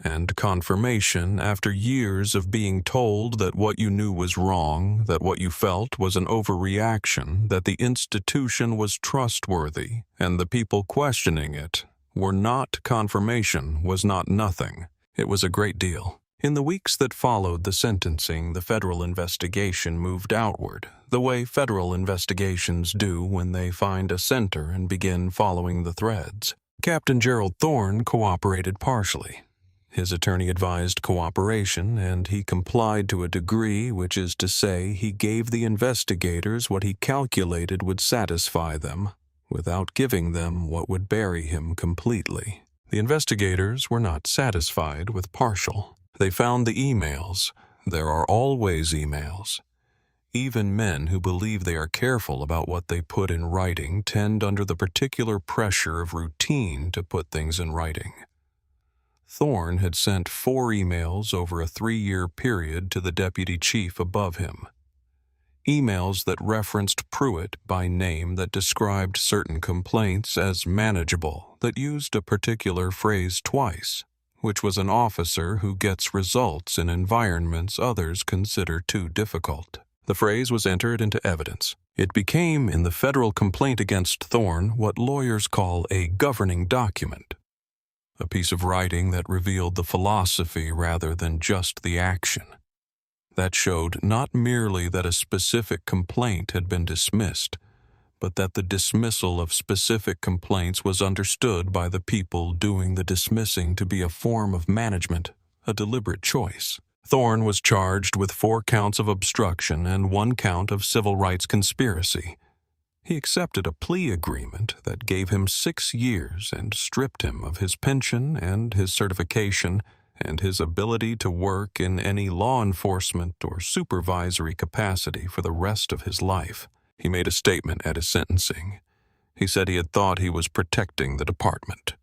And confirmation after years of being told that what you knew was wrong, that what you felt was an overreaction, that the institution was trustworthy, and the people questioning it were not confirmation was not nothing. It was a great deal. In the weeks that followed the sentencing, the federal investigation moved outward, the way federal investigations do when they find a center and begin following the threads. Captain Gerald Thorne cooperated partially. His attorney advised cooperation, and he complied to a degree, which is to say he gave the investigators what he calculated would satisfy them, without giving them what would bury him completely. The investigators were not satisfied with partial. They found the emails. There are always emails. Even men who believe they are careful about what they put in writing tend under the particular pressure of routine to put things in writing. Thorne had sent 4 emails over a 3-year period to the deputy chief above him. Emails that referenced Pruitt by name, that described certain complaints as manageable, that used a particular phrase twice, which was an officer who gets results in environments others consider too difficult. The phrase was entered into evidence. It became, in the federal complaint against Thorne, what lawyers call a governing document. A piece of writing that revealed the philosophy rather than just the action. That showed not merely that a specific complaint had been dismissed, but that the dismissal of specific complaints was understood by the people doing the dismissing to be a form of management, a deliberate choice. Thorne was charged with 4 counts of obstruction and 1 count of civil rights conspiracy. He accepted a plea agreement that gave him 6 years and stripped him of his pension and his certification and his ability to work in any law enforcement or supervisory capacity for the rest of his life. He made a statement at his sentencing. He said he had thought he was protecting the department.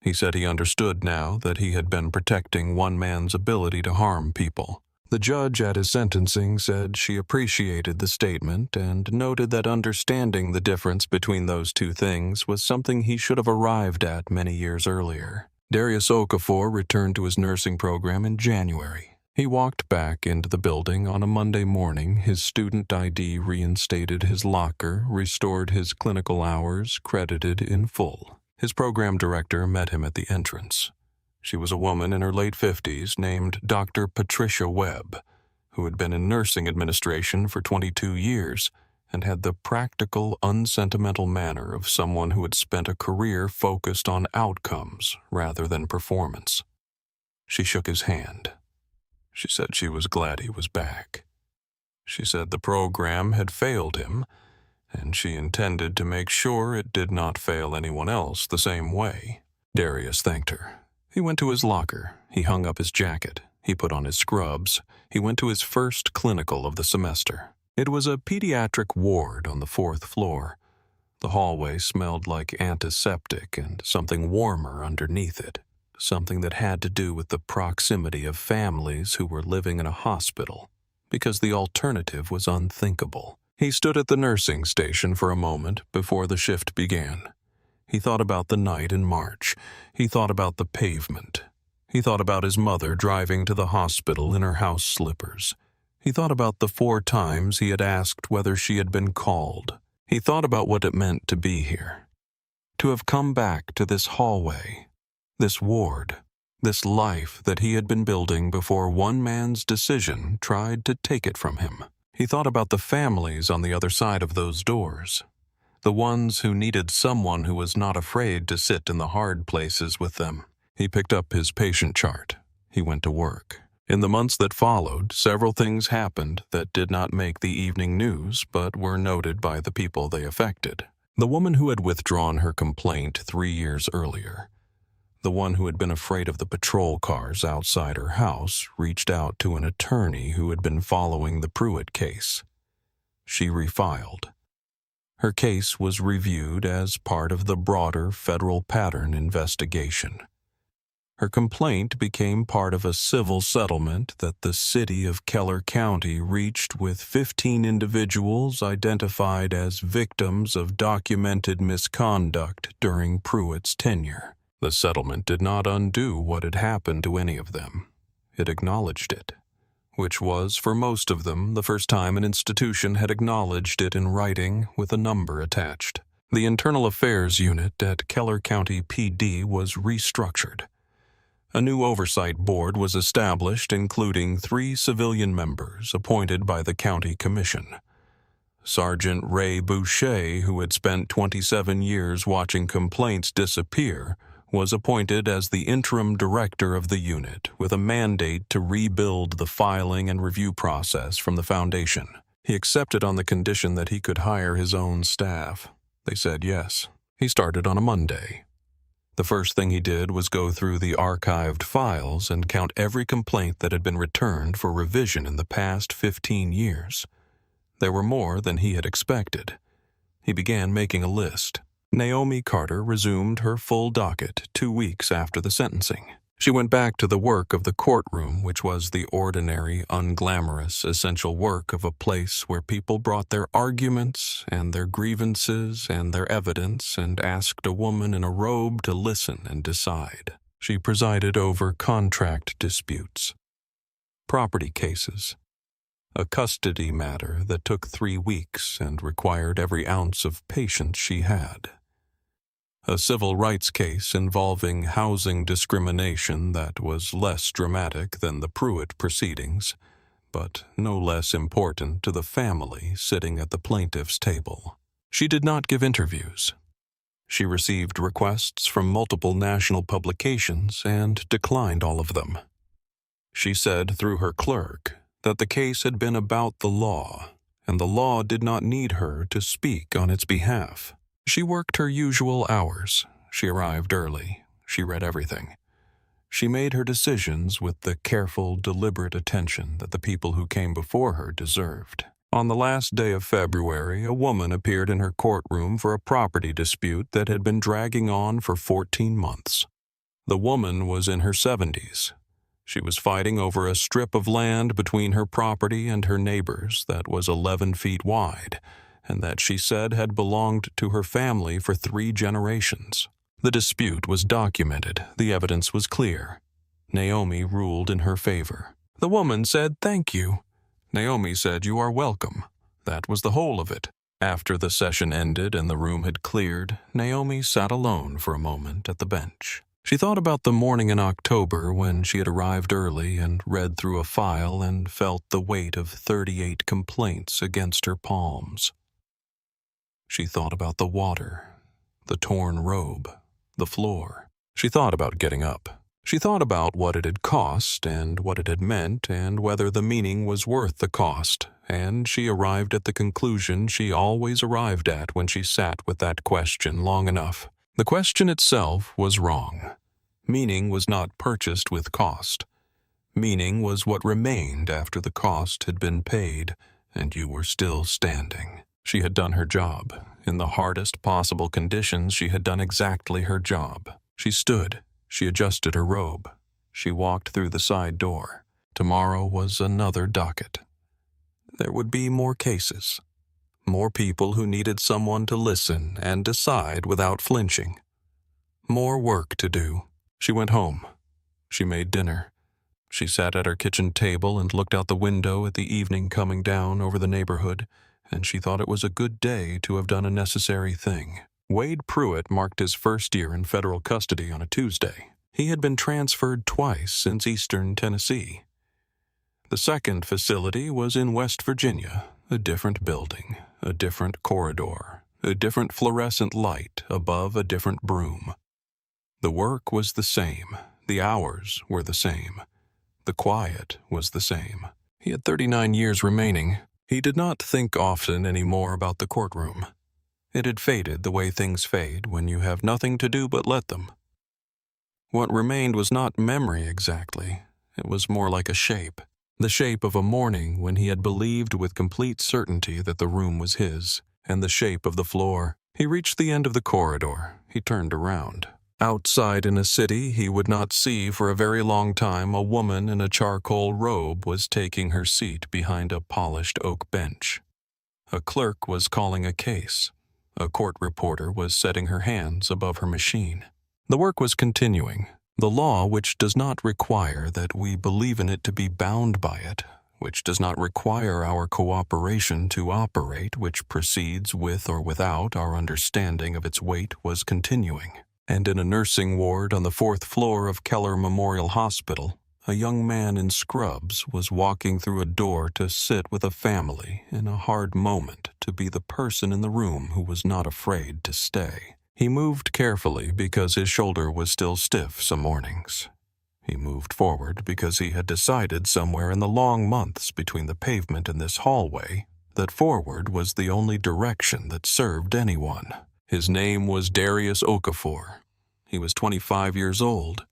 He said he understood now that he had been protecting one man's ability to harm people. The judge at his sentencing said she appreciated the statement and noted that understanding the difference between those two things was something he should have arrived at many years earlier. Darius Okafor returned to his nursing program in January. He walked back into the building on a Monday morning. His student ID reinstated his locker, restored his clinical hours, credited in full. His program director met him at the entrance. She was a woman in her late 50s named Dr. Patricia Webb, who had been in nursing administration for 22 years and had the practical, unsentimental manner of someone who had spent a career focused on outcomes rather than performance. She shook his hand. She said she was glad he was back. She said the program had failed him, and she intended to make sure it did not fail anyone else the same way. Darius thanked her. He went to his locker. He hung up his jacket. He put on his scrubs. He went to his first clinical of the semester. It was a pediatric ward on the 4th floor. The hallway smelled like antiseptic and something warmer underneath it, something that had to do with the proximity of families who were living in a hospital, because the alternative was unthinkable. He stood at the nursing station for a moment before the shift began. He thought about the night in March. He thought about the pavement. He thought about his mother driving to the hospital in her house slippers. He thought about the 4 times he had asked whether she had been called. He thought about what it meant to be here, to have come back to this hallway, this ward, this life that he had been building before one man's decision tried to take it from him. He thought about the families on the other side of those doors, the ones who needed someone who was not afraid to sit in the hard places with them. He picked up his patient chart. He went to work. In the months that followed, several things happened that did not make the evening news but were noted by the people they affected. The woman who had withdrawn her complaint 3 years earlier, the one who had been afraid of the patrol cars outside her house, reached out to an attorney who had been following the Pruitt case. She refiled. Her case was reviewed as part of the broader federal pattern investigation. Her complaint became part of a civil settlement that the city of Keller County reached with 15 individuals identified as victims of documented misconduct during Pruitt's tenure. The settlement did not undo what had happened to any of them. It acknowledged it, which was, for most of them, the first time an institution had acknowledged it in writing with a number attached. The Internal Affairs Unit at Keller County PD was restructured. A new oversight board was established, including 3 civilian members appointed by the county commission. Sergeant Ray Boucher, who had spent 27 years watching complaints disappear, was appointed as the interim director of the unit with a mandate to rebuild the filing and review process from the foundation. He accepted on the condition that he could hire his own staff. They said yes. He started on a Monday. The first thing he did was go through the archived files and count every complaint that had been returned for revision in the past 15 years. There were more than he had expected. He began making a list. Naomi Carter resumed her full docket 2 weeks after the sentencing. She went back to the work of the courtroom, which was the ordinary, unglamorous, essential work of a place where people brought their arguments and their grievances and their evidence and asked a woman in a robe to listen and decide. She presided over contract disputes, property cases, a custody matter that took 3 weeks and required every ounce of patience she had, a civil rights case involving housing discrimination that was less dramatic than the Pruitt proceedings, but no less important to the family sitting at the plaintiff's table. She did not give interviews. She received requests from multiple national publications and declined all of them. She said through her clerk that the case had been about the law, and the law did not need her to speak on its behalf. She worked her usual hours. She arrived early. She read everything. She made her decisions with the careful, deliberate attention that the people who came before her deserved. On the last day of February, a woman appeared in her courtroom for a property dispute that had been dragging on for 14 months. The woman was in her 70s. She was fighting over a strip of land between her property and her neighbor's that was 11 feet wide, and that she said had belonged to her family for 3 generations. The dispute was documented. The evidence was clear. Naomi ruled in her favor. The woman said, "Thank you." Naomi said, "You are welcome." That was the whole of it. After the session ended and the room had cleared, Naomi sat alone for a moment at the bench. She thought about the morning in October when she had arrived early and read through a file and felt the weight of 38 complaints against her palms. She thought about the water, the torn robe, the floor. She thought about getting up. She thought about what it had cost and what it had meant and whether the meaning was worth the cost, and she arrived at the conclusion she always arrived at when she sat with that question long enough. The question itself was wrong. Meaning was not purchased with cost. Meaning was what remained after the cost had been paid and you were still standing. She had done her job. In the hardest possible conditions, she had done exactly her job. She stood. She adjusted her robe. She walked through the side door. Tomorrow was another docket. There would be more cases. More people who needed someone to listen and decide without flinching. More work to do. She went home. She made dinner. She sat at her kitchen table and looked out the window at the evening coming down over the neighborhood, and she thought it was a good day to have done a necessary thing. Wade Pruitt marked his first year in federal custody on a Tuesday. He had been transferred twice since Eastern Tennessee. The second facility was in West Virginia, a different building, a different corridor, a different fluorescent light above a different broom. The work was the same. The hours were the same. The quiet was the same. He had 39 years remaining. He did not think often anymore about the courtroom. It had faded the way things fade when you have nothing to do but let them. What remained was not memory exactly. It was more like a shape. The shape of a morning when he had believed with complete certainty that the room was his, and the shape of the floor. He reached the end of the corridor. He turned around. Outside in a city he would not see for a very long time, a woman in a charcoal robe was taking her seat behind a polished oak bench. A clerk was calling a case. A court reporter was setting her hands above her machine. The work was continuing. The law, which does not require that we believe in it to be bound by it, which does not require our cooperation to operate, which proceeds with or without our understanding of its weight, was continuing. And in a nursing ward on the 4th floor of Keller Memorial Hospital, a young man in scrubs was walking through a door to sit with a family in a hard moment to be the person in the room who was not afraid to stay. He moved carefully because his shoulder was still stiff some mornings. He moved forward because he had decided somewhere in the long months between the pavement and this hallway that forward was the only direction that served anyone. His name was Darius Okafor. He was 25 years old.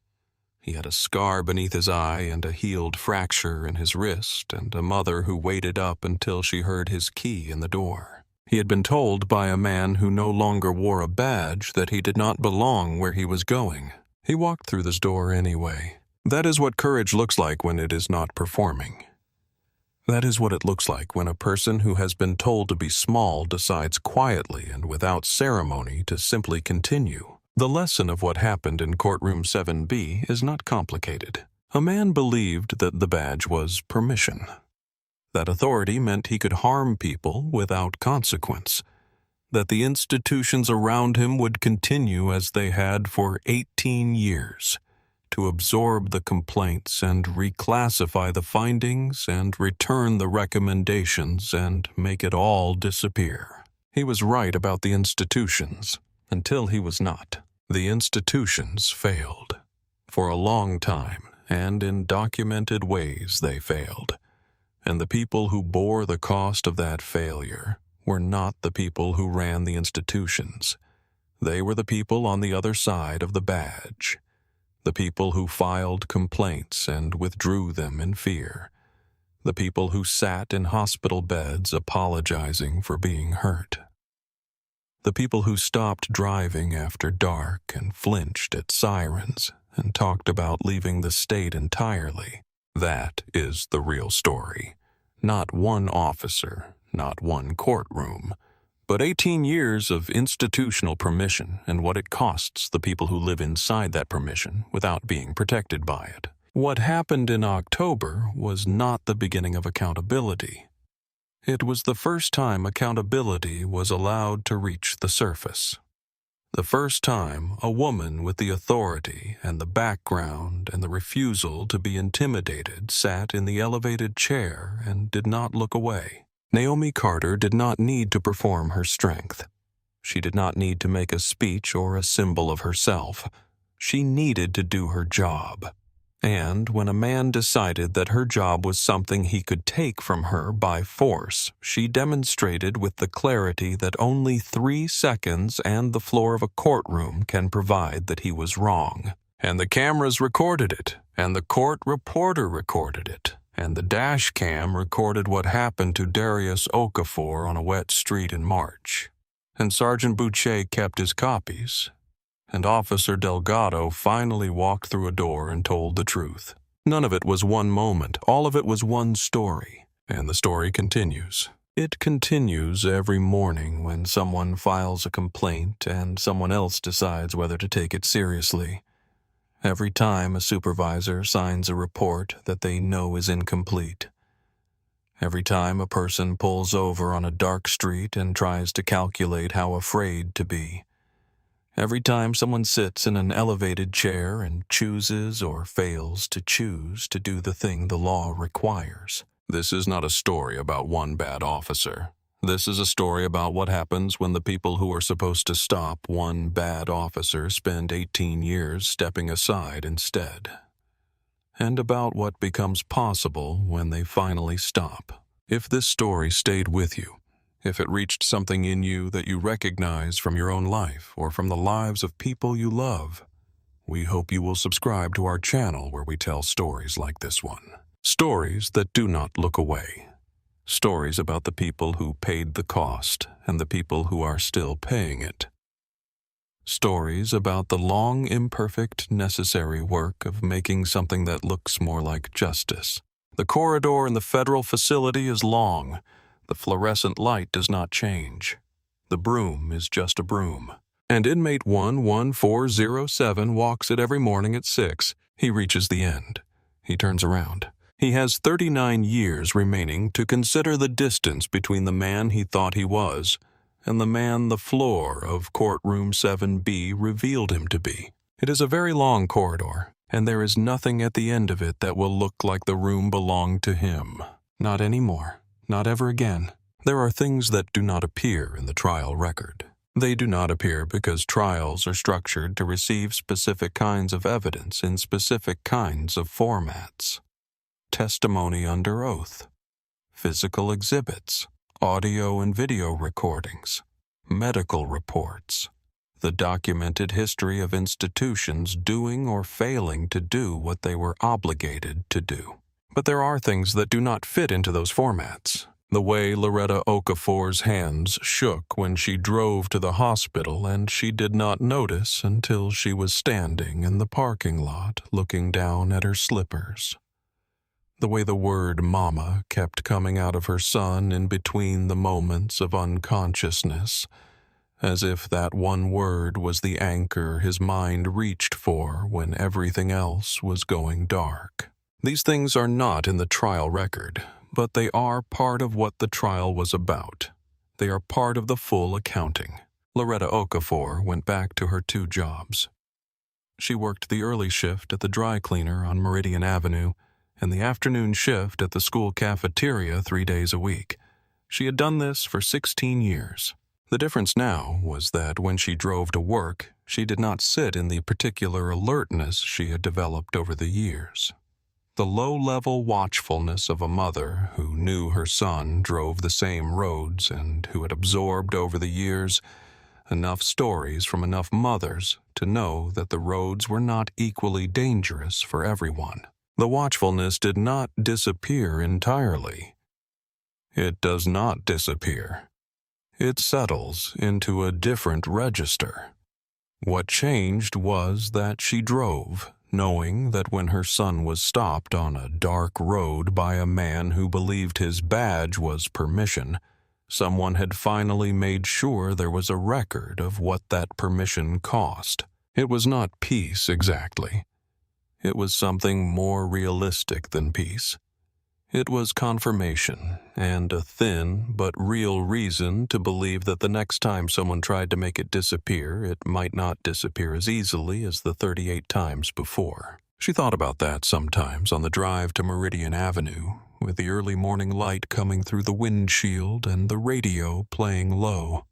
He had a scar beneath his eye and a healed fracture in his wrist and a mother who waited up until she heard his key in the door. He had been told by a man who no longer wore a badge that he did not belong where he was going. He walked through this door anyway. That is what courage looks like when it is not performing. That is what it looks like when a person who has been told to be small decides quietly and without ceremony to simply continue. The lesson of what happened in Courtroom 7B is not complicated. A man believed that the badge was permission. That authority meant he could harm people without consequence. That the institutions around him would continue as they had for 18 years. To absorb the complaints and reclassify the findings and return the recommendations and make it all disappear. He was right about the institutions, until he was not. The institutions failed. For a long time, and in documented ways they failed. And the people who bore the cost of that failure were not the people who ran the institutions. They were the people on the other side of the badge. The people who filed complaints and withdrew them in fear. The people who sat in hospital beds apologizing for being hurt. The people who stopped driving after dark and flinched at sirens and talked about leaving the state entirely. That is the real story. Not one officer, not one courtroom, but 18 years of institutional permission and what it costs the people who live inside that permission without being protected by it. What happened in October was not the beginning of accountability. It was the first time accountability was allowed to reach the surface. The first time a woman with the authority and the background and the refusal to be intimidated sat in the elevated chair and did not look away. Naomi Carter did not need to perform her strength. She did not need to make a speech or a symbol of herself. She needed to do her job. And when a man decided that her job was something he could take from her by force, she demonstrated with the clarity that only 3 seconds and the floor of a courtroom can provide that he was wrong. And the cameras recorded it, and the court reporter recorded it. And the dashcam recorded what happened to Darius Okafor on a wet street in March. And Sergeant Boucher kept his copies. And Officer Delgado finally walked through a door and told the truth. None of it was one moment. All of it was one story. And the story continues. It continues every morning when someone files a complaint and someone else decides whether to take it seriously. Every time a supervisor signs a report that they know is incomplete. Every time a person pulls over on a dark street and tries to calculate how afraid to be. Every time someone sits in an elevated chair and chooses or fails to choose to do the thing the law requires. This is not a story about one bad officer. This is a story about what happens when the people who are supposed to stop one bad officer spend 18 years stepping aside instead. And about what becomes possible when they finally stop. If this story stayed with you, if it reached something in you that you recognize from your own life or from the lives of people you love, we hope you will subscribe to our channel where we tell stories like this one. Stories that do not look away. Stories about the people who paid the cost and the people who are still paying it. Stories about the long, imperfect, necessary work of making something that looks more like justice. The corridor in the federal facility is long. The fluorescent light does not change. The broom is just a broom. And inmate 11407 walks it every morning at 6. He reaches the end. He turns around. He has 39 years remaining to consider the distance between the man he thought he was and the man the floor of Courtroom 7B revealed him to be. It is a very long corridor, and there is nothing at the end of it that will look like the room belonged to him. Not anymore. Not ever again. There are things that do not appear in the trial record. They do not appear because trials are structured to receive specific kinds of evidence in specific kinds of formats. Testimony under oath, physical exhibits, audio and video recordings, medical reports, the documented history of institutions doing or failing to do what they were obligated to do. But there are things that do not fit into those formats. The way Loretta Okafor's hands shook when she drove to the hospital and she did not notice until she was standing in the parking lot looking down at her slippers. The way the word mama kept coming out of her son in between the moments of unconsciousness, as if that one word was the anchor his mind reached for when everything else was going dark. These things are not in the trial record, but they are part of what the trial was about. They are part of the full accounting. Loretta Okafor went back to her 2 jobs. She worked the early shift at the dry cleaner on Meridian Avenue and the afternoon shift at the school cafeteria 3 days a week. She had done this for 16 years. The difference now was that when she drove to work, she did not sit in the particular alertness she had developed over the years. The low-level watchfulness of a mother who knew her son drove the same roads and who had absorbed over the years enough stories from enough mothers to know that the roads were not equally dangerous for everyone. The watchfulness did not disappear entirely. It does not disappear. It settles into a different register. What changed was that she drove, knowing that when her son was stopped on a dark road by a man who believed his badge was permission, someone had finally made sure there was a record of what that permission cost. It was not peace exactly. It was something more realistic than peace. It was confirmation and a thin but real reason to believe that the next time someone tried to make it disappear, it might not disappear as easily as the 38 times before. She thought about that sometimes on the drive to Meridian Avenue, with the early morning light coming through the windshield and the radio playing low.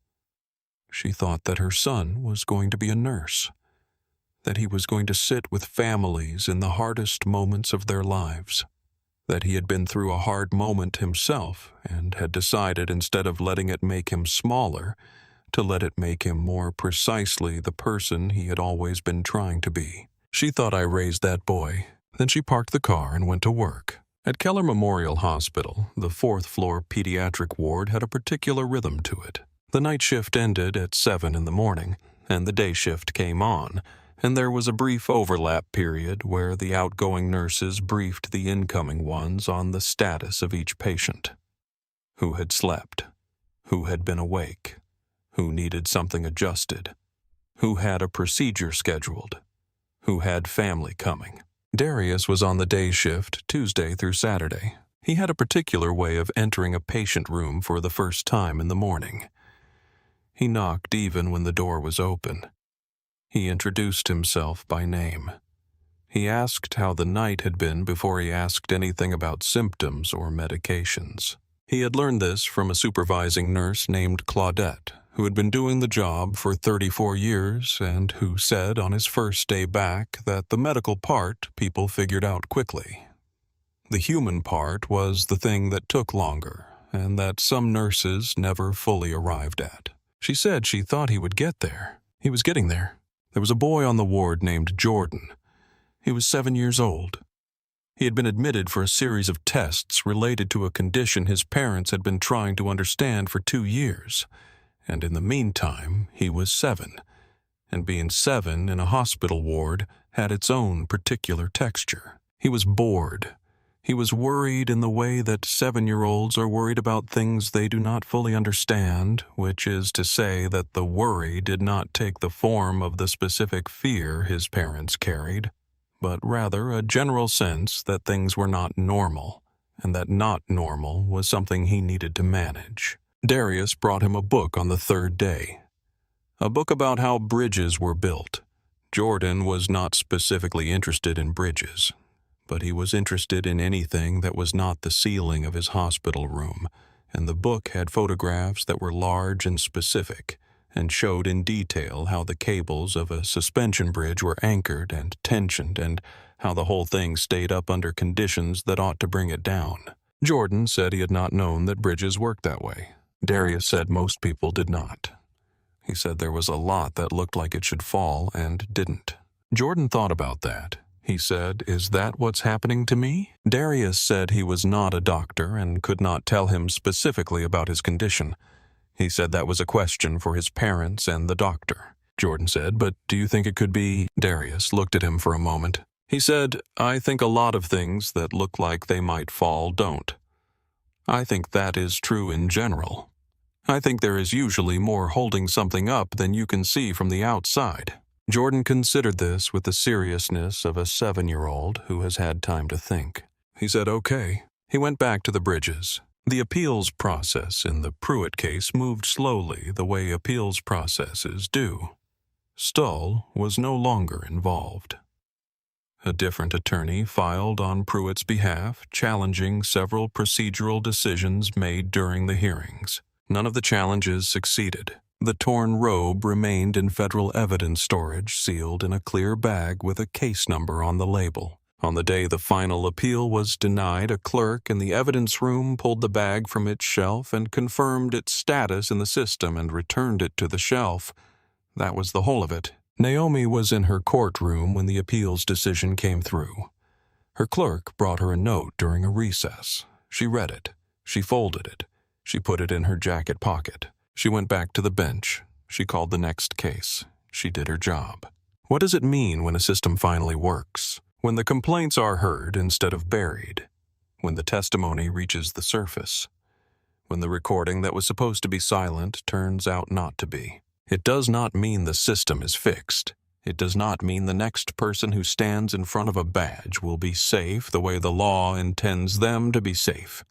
She thought that her son was going to be a nurse, that he was going to sit with families in the hardest moments of their lives, that he had been through a hard moment himself and had decided instead of letting it make him smaller, to let it make him more precisely the person he had always been trying to be. She thought I raised that boy. Then she parked the car and went to work. At Keller Memorial Hospital, the 4th-floor pediatric ward had a particular rhythm to it. The night shift ended at 7 in the morning, and the day shift came on, and there was a brief overlap period where the outgoing nurses briefed the incoming ones on the status of each patient. Who had slept? Who had been awake? Who needed something adjusted? Who had a procedure scheduled? Who had family coming? Darius was on the day shift Tuesday through Saturday. He had a particular way of entering a patient room for the first time in the morning. He knocked even when the door was open. He introduced himself by name. He asked how the night had been before he asked anything about symptoms or medications. He had learned this from a supervising nurse named Claudette, who had been doing the job for 34 years and who said on his first day back that the medical part people figured out quickly. The human part was the thing that took longer and that some nurses never fully arrived at. She said she thought he would get there. He was getting there. There was a boy on the ward named Jordan. He was 7 years old. He had been admitted for a series of tests related to a condition his parents had been trying to understand for 2 years, and in the meantime, he was 7, and being 7 in a hospital ward had its own particular texture. He was bored. He was worried in the way that 7-year-olds are worried about things they do not fully understand, which is to say that the worry did not take the form of the specific fear his parents carried, but rather a general sense that things were not normal, and that not normal was something he needed to manage. Darius brought him a book on the 3rd day. A book about how bridges were built. Jordan was not specifically interested in bridges, but he was interested in anything that was not the ceiling of his hospital room, and the book had photographs that were large and specific, and showed in detail how the cables of a suspension bridge were anchored and tensioned, and how the whole thing stayed up under conditions that ought to bring it down. Jordan said he had not known that bridges worked that way. Darius said most people did not. He said there was a lot that looked like it should fall and didn't. Jordan thought about that. He said, "Is that what's happening to me?" Darius said he was not a doctor and could not tell him specifically about his condition. He said that was a question for his parents and the doctor. Jordan said, "But do you think it could be?" Darius looked at him for a moment. He said, "I think a lot of things that look like they might fall don't. I think that is true in general. I think there is usually more holding something up than you can see from the outside." Jordan considered this with the seriousness of a 7-year-old who has had time to think. He said, "Okay." He went back to the bridges. The appeals process in the Pruitt case moved slowly the way appeals processes do. Stull was no longer involved. A different attorney filed on Pruitt's behalf, challenging several procedural decisions made during the hearings. None of the challenges succeeded. The torn robe remained in federal evidence storage, sealed in a clear bag with a case number on the label. On the day the final appeal was denied, a clerk in the evidence room pulled the bag from its shelf and confirmed its status in the system and returned it to the shelf. That was the whole of it. Naomi was in her courtroom when the appeals decision came through. Her clerk brought her a note during a recess. She read it. She folded it. She put it in her jacket pocket. She went back to the bench. She called the next case. She did her job. What does it mean when a system finally works? When the complaints are heard instead of buried? When the testimony reaches the surface? When the recording that was supposed to be silent turns out not to be? It does not mean the system is fixed. It does not mean the next person who stands in front of a badge will be safe the way the law intends them to be safe.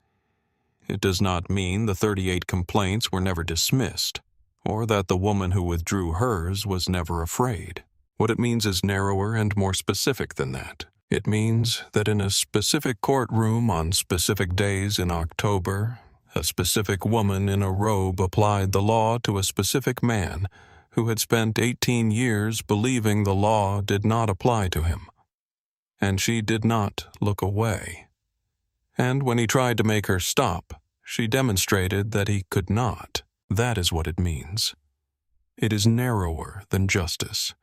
It does not mean the 38 complaints were never dismissed, or that the woman who withdrew hers was never afraid. What it means is narrower and more specific than that. It means that in a specific courtroom on specific days in October, a specific woman in a robe applied the law to a specific man who had spent 18 years believing the law did not apply to him. And she did not look away. And when he tried to make her stop, she demonstrated that he could not. That is what it means. It is narrower than justice.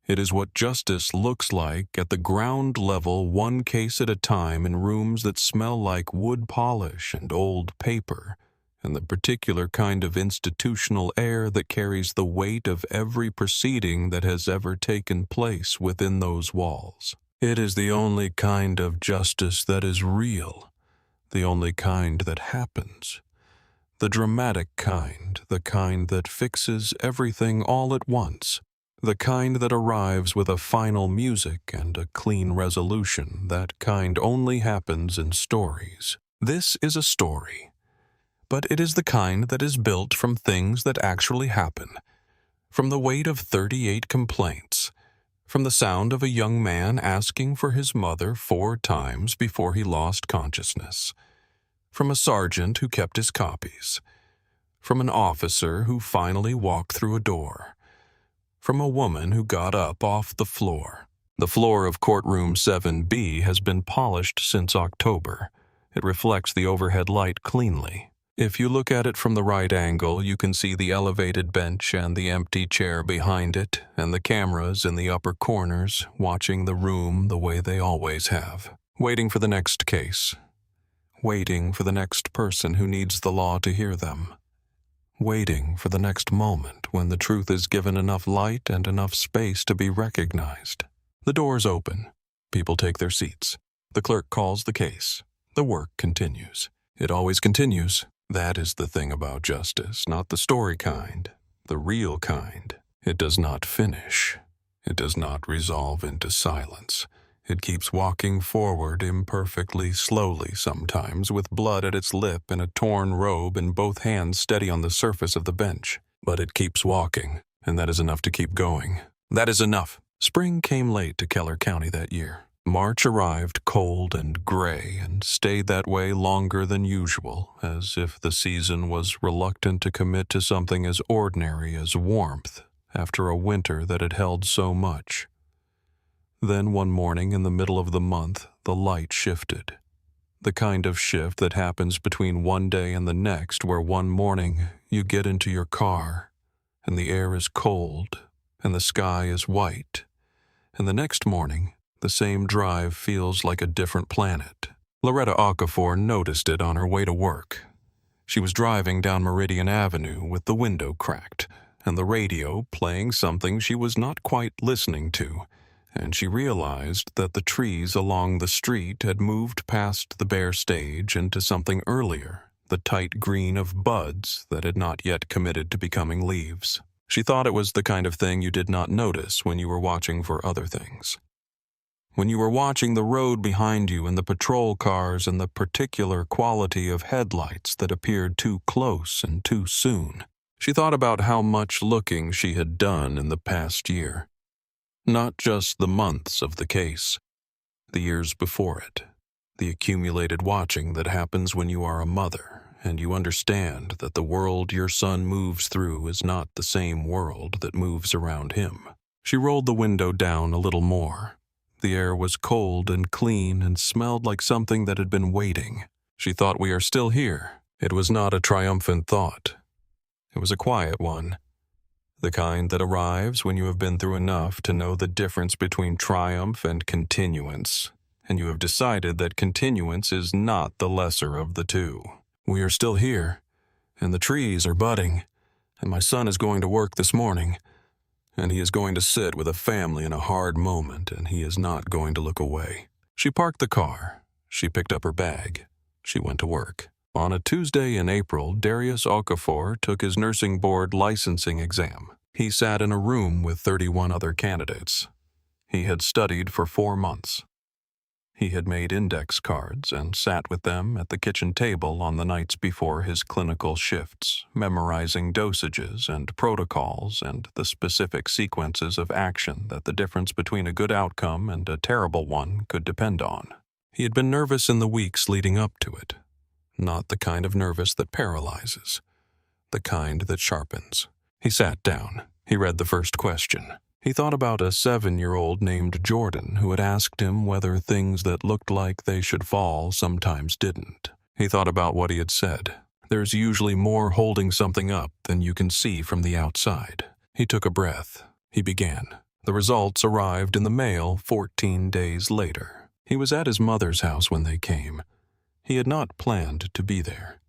It is what justice looks like at the ground level, one case at a time, in rooms that smell like wood polish and old paper, and the particular kind of institutional air that carries the weight of every proceeding that has ever taken place within those walls. It is the only kind of justice that is real, the only kind that happens, the dramatic kind, the kind that fixes everything all at once, the kind that arrives with a final music and a clean resolution. That kind only happens in stories. This is a story, but it is the kind that is built from things that actually happen, from the weight of 38 complaints, from the sound of a young man asking for his mother 4 times before he lost consciousness, from a sergeant who kept his copies, from an officer who finally walked through a door, from a woman who got up off the floor. The floor of Courtroom 7B has been polished since October. It reflects the overhead light cleanly. If you look at it from the right angle, you can see the elevated bench and the empty chair behind it, and the cameras in the upper corners watching the room the way they always have, waiting for the next case, waiting for the next person who needs the law to hear them, waiting for the next moment when the truth is given enough light and enough space to be recognized. The doors open. People take their seats. The clerk calls the case. The work continues. It always continues. That is the thing about justice, not the story kind, the real kind. It does not finish. It does not resolve into silence. It keeps walking forward imperfectly, slowly sometimes, with blood at its lip and a torn robe and both hands steady on the surface of the bench. But it keeps walking, and that is enough to keep going. That is enough. Spring came late to Keller County that year. March arrived cold and gray and stayed that way longer than usual, as if the season was reluctant to commit to something as ordinary as warmth after a winter that had held so much. Then one morning in the middle of the month, the light shifted. The kind of shift that happens between one day and the next, where one morning you get into your car and the air is cold and the sky is white, and the next morning the same drive feels like a different planet. Loretta Okafor noticed it on her way to work. She was driving down Meridian Avenue with the window cracked and the radio playing something she was not quite listening to, and she realized that the trees along the street had moved past the bare stage into something earlier, the tight green of buds that had not yet committed to becoming leaves. She thought it was the kind of thing you did not notice when you were watching for other things. When you were watching the road behind you and the patrol cars and the particular quality of headlights that appeared too close and too soon. She thought about how much looking she had done in the past year. Not just the months of the case, the years before it, the accumulated watching that happens when you are a mother and you understand that the world your son moves through is not the same world that moves around him. She rolled the window down a little more. The air was cold and clean and smelled like something that had been waiting. She thought, we are still here. It was not a triumphant thought. It was a quiet one. The kind that arrives when you have been through enough to know the difference between triumph and continuance, and you have decided that continuance is not the lesser of the two. We are still here, and the trees are budding, and my son is going to work this morning, and he is going to sit with a family in a hard moment, and he is not going to look away. She parked the car. She picked up her bag. She went to work. On a Tuesday in April, Darius Okafor took his nursing board licensing exam. He sat in a room with 31 other candidates. He had studied for 4 months. He had made index cards and sat with them at the kitchen table on the nights before his clinical shifts, memorizing dosages and protocols and the specific sequences of action that the difference between a good outcome and a terrible one could depend on. He had been nervous in the weeks leading up to it. Not the kind of nervous that paralyzes, the kind that sharpens. He sat down. He read the first question. He thought about a 7-year-old named Jordan who had asked him whether things that looked like they should fall sometimes didn't. He thought about what he had said. There's usually more holding something up than you can see from the outside. He took a breath. He began. The results arrived in the mail 14 days later. He was at his mother's house when they came. He had not planned to be there.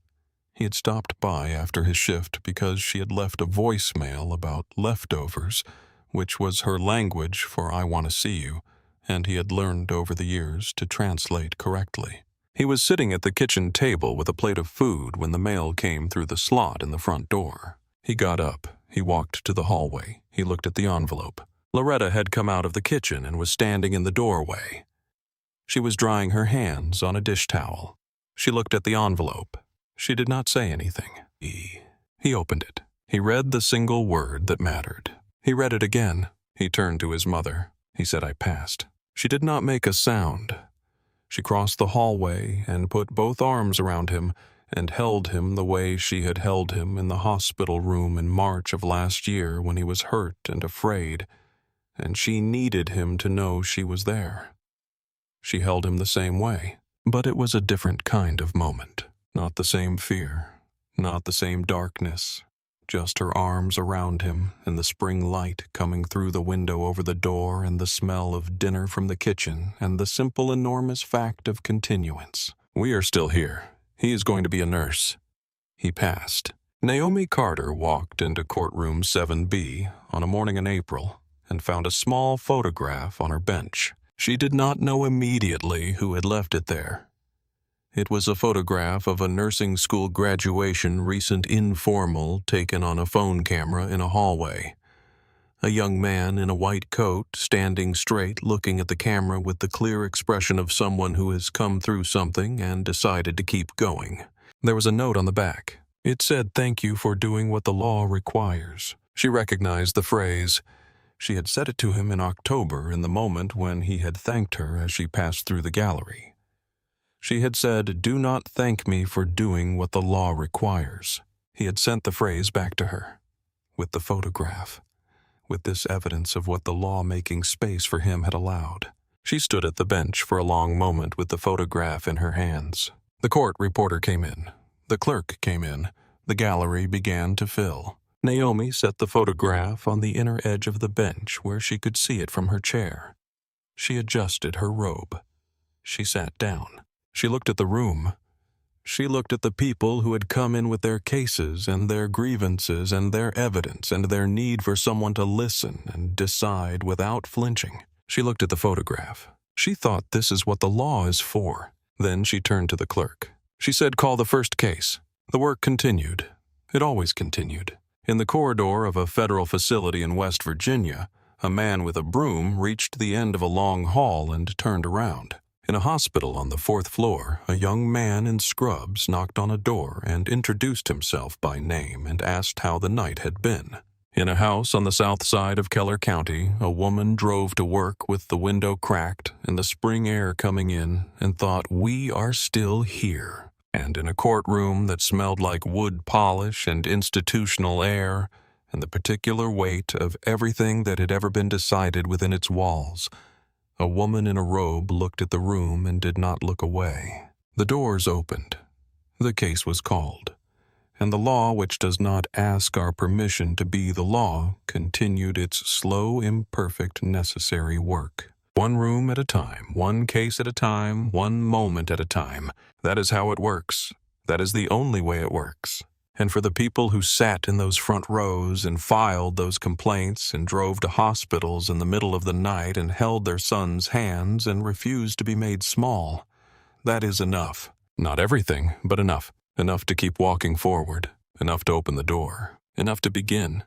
He had stopped by after his shift because she had left a voicemail about leftovers, which was her language for "I want to see you," and he had learned over the years to translate correctly. He was sitting at the kitchen table with a plate of food when the mail came through the slot in the front door. He got up. He walked to the hallway. He looked at the envelope. Loretta had come out of the kitchen and was standing in the doorway. She was drying her hands on a dish towel. She looked at the envelope. She did not say anything. He opened it. He read the single word that mattered. He read it again. He turned to his mother. He said, "I passed." She did not make a sound. She crossed the hallway and put both arms around him and held him the way she had held him in the hospital room in March of last year when he was hurt and afraid, and she needed him to know she was there. She held him the same way, but it was a different kind of moment. Not the same fear, not the same darkness, just her arms around him and the spring light coming through the window over the door and the smell of dinner from the kitchen and the simple enormous fact of continuance. We are still here. He is going to be a nurse. He passed. Naomi Carter walked into courtroom 7B on a morning in April and found a small photograph on her bench. She did not know immediately who had left it there. It was a photograph of a nursing school graduation recent informal taken on a phone camera in a hallway. A young man in a white coat, standing straight, looking at the camera with the clear expression of someone who has come through something and decided to keep going. There was a note on the back. It said, "Thank you for doing what the law requires." She recognized the phrase. She had said it to him in October in the moment when he had thanked her as she passed through the gallery. She had said, "Do not thank me for doing what the law requires." He had sent the phrase back to her, with the photograph, with this evidence of what the law-making space for him had allowed. She stood at the bench for a long moment with the photograph in her hands. The court reporter came in. The clerk came in. The gallery began to fill. Naomi set the photograph on the inner edge of the bench where she could see it from her chair. She adjusted her robe. She sat down. She looked at the room. She looked at the people who had come in with their cases and their grievances and their evidence and their need for someone to listen and decide without flinching. She looked at the photograph. She thought this is what the law is for. Then she turned to the clerk. She said, "Call the first case." The work continued. It always continued. In the corridor of a federal facility in West Virginia, a man with a broom reached the end of a long hall and turned around. In a hospital on the 4th floor, a young man in scrubs knocked on a door and introduced himself by name and asked how the night had been. In a house on the south side of Keller County, a woman drove to work with the window cracked and the spring air coming in and thought, "We are still here." And in a courtroom that smelled like wood polish and institutional air and the particular weight of everything that had ever been decided within its walls, a woman in a robe looked at the room and did not look away. The doors opened. The case was called. And the law, which does not ask our permission to be the law, continued its slow, imperfect, necessary work. One room at a time, one case at a time, one moment at a time. That is how it works. That is the only way it works. And for the people who sat in those front rows and filed those complaints and drove to hospitals in the middle of the night and held their sons' hands and refused to be made small, that is enough. Not everything, but enough. Enough to keep walking forward. Enough to open the door. Enough to begin.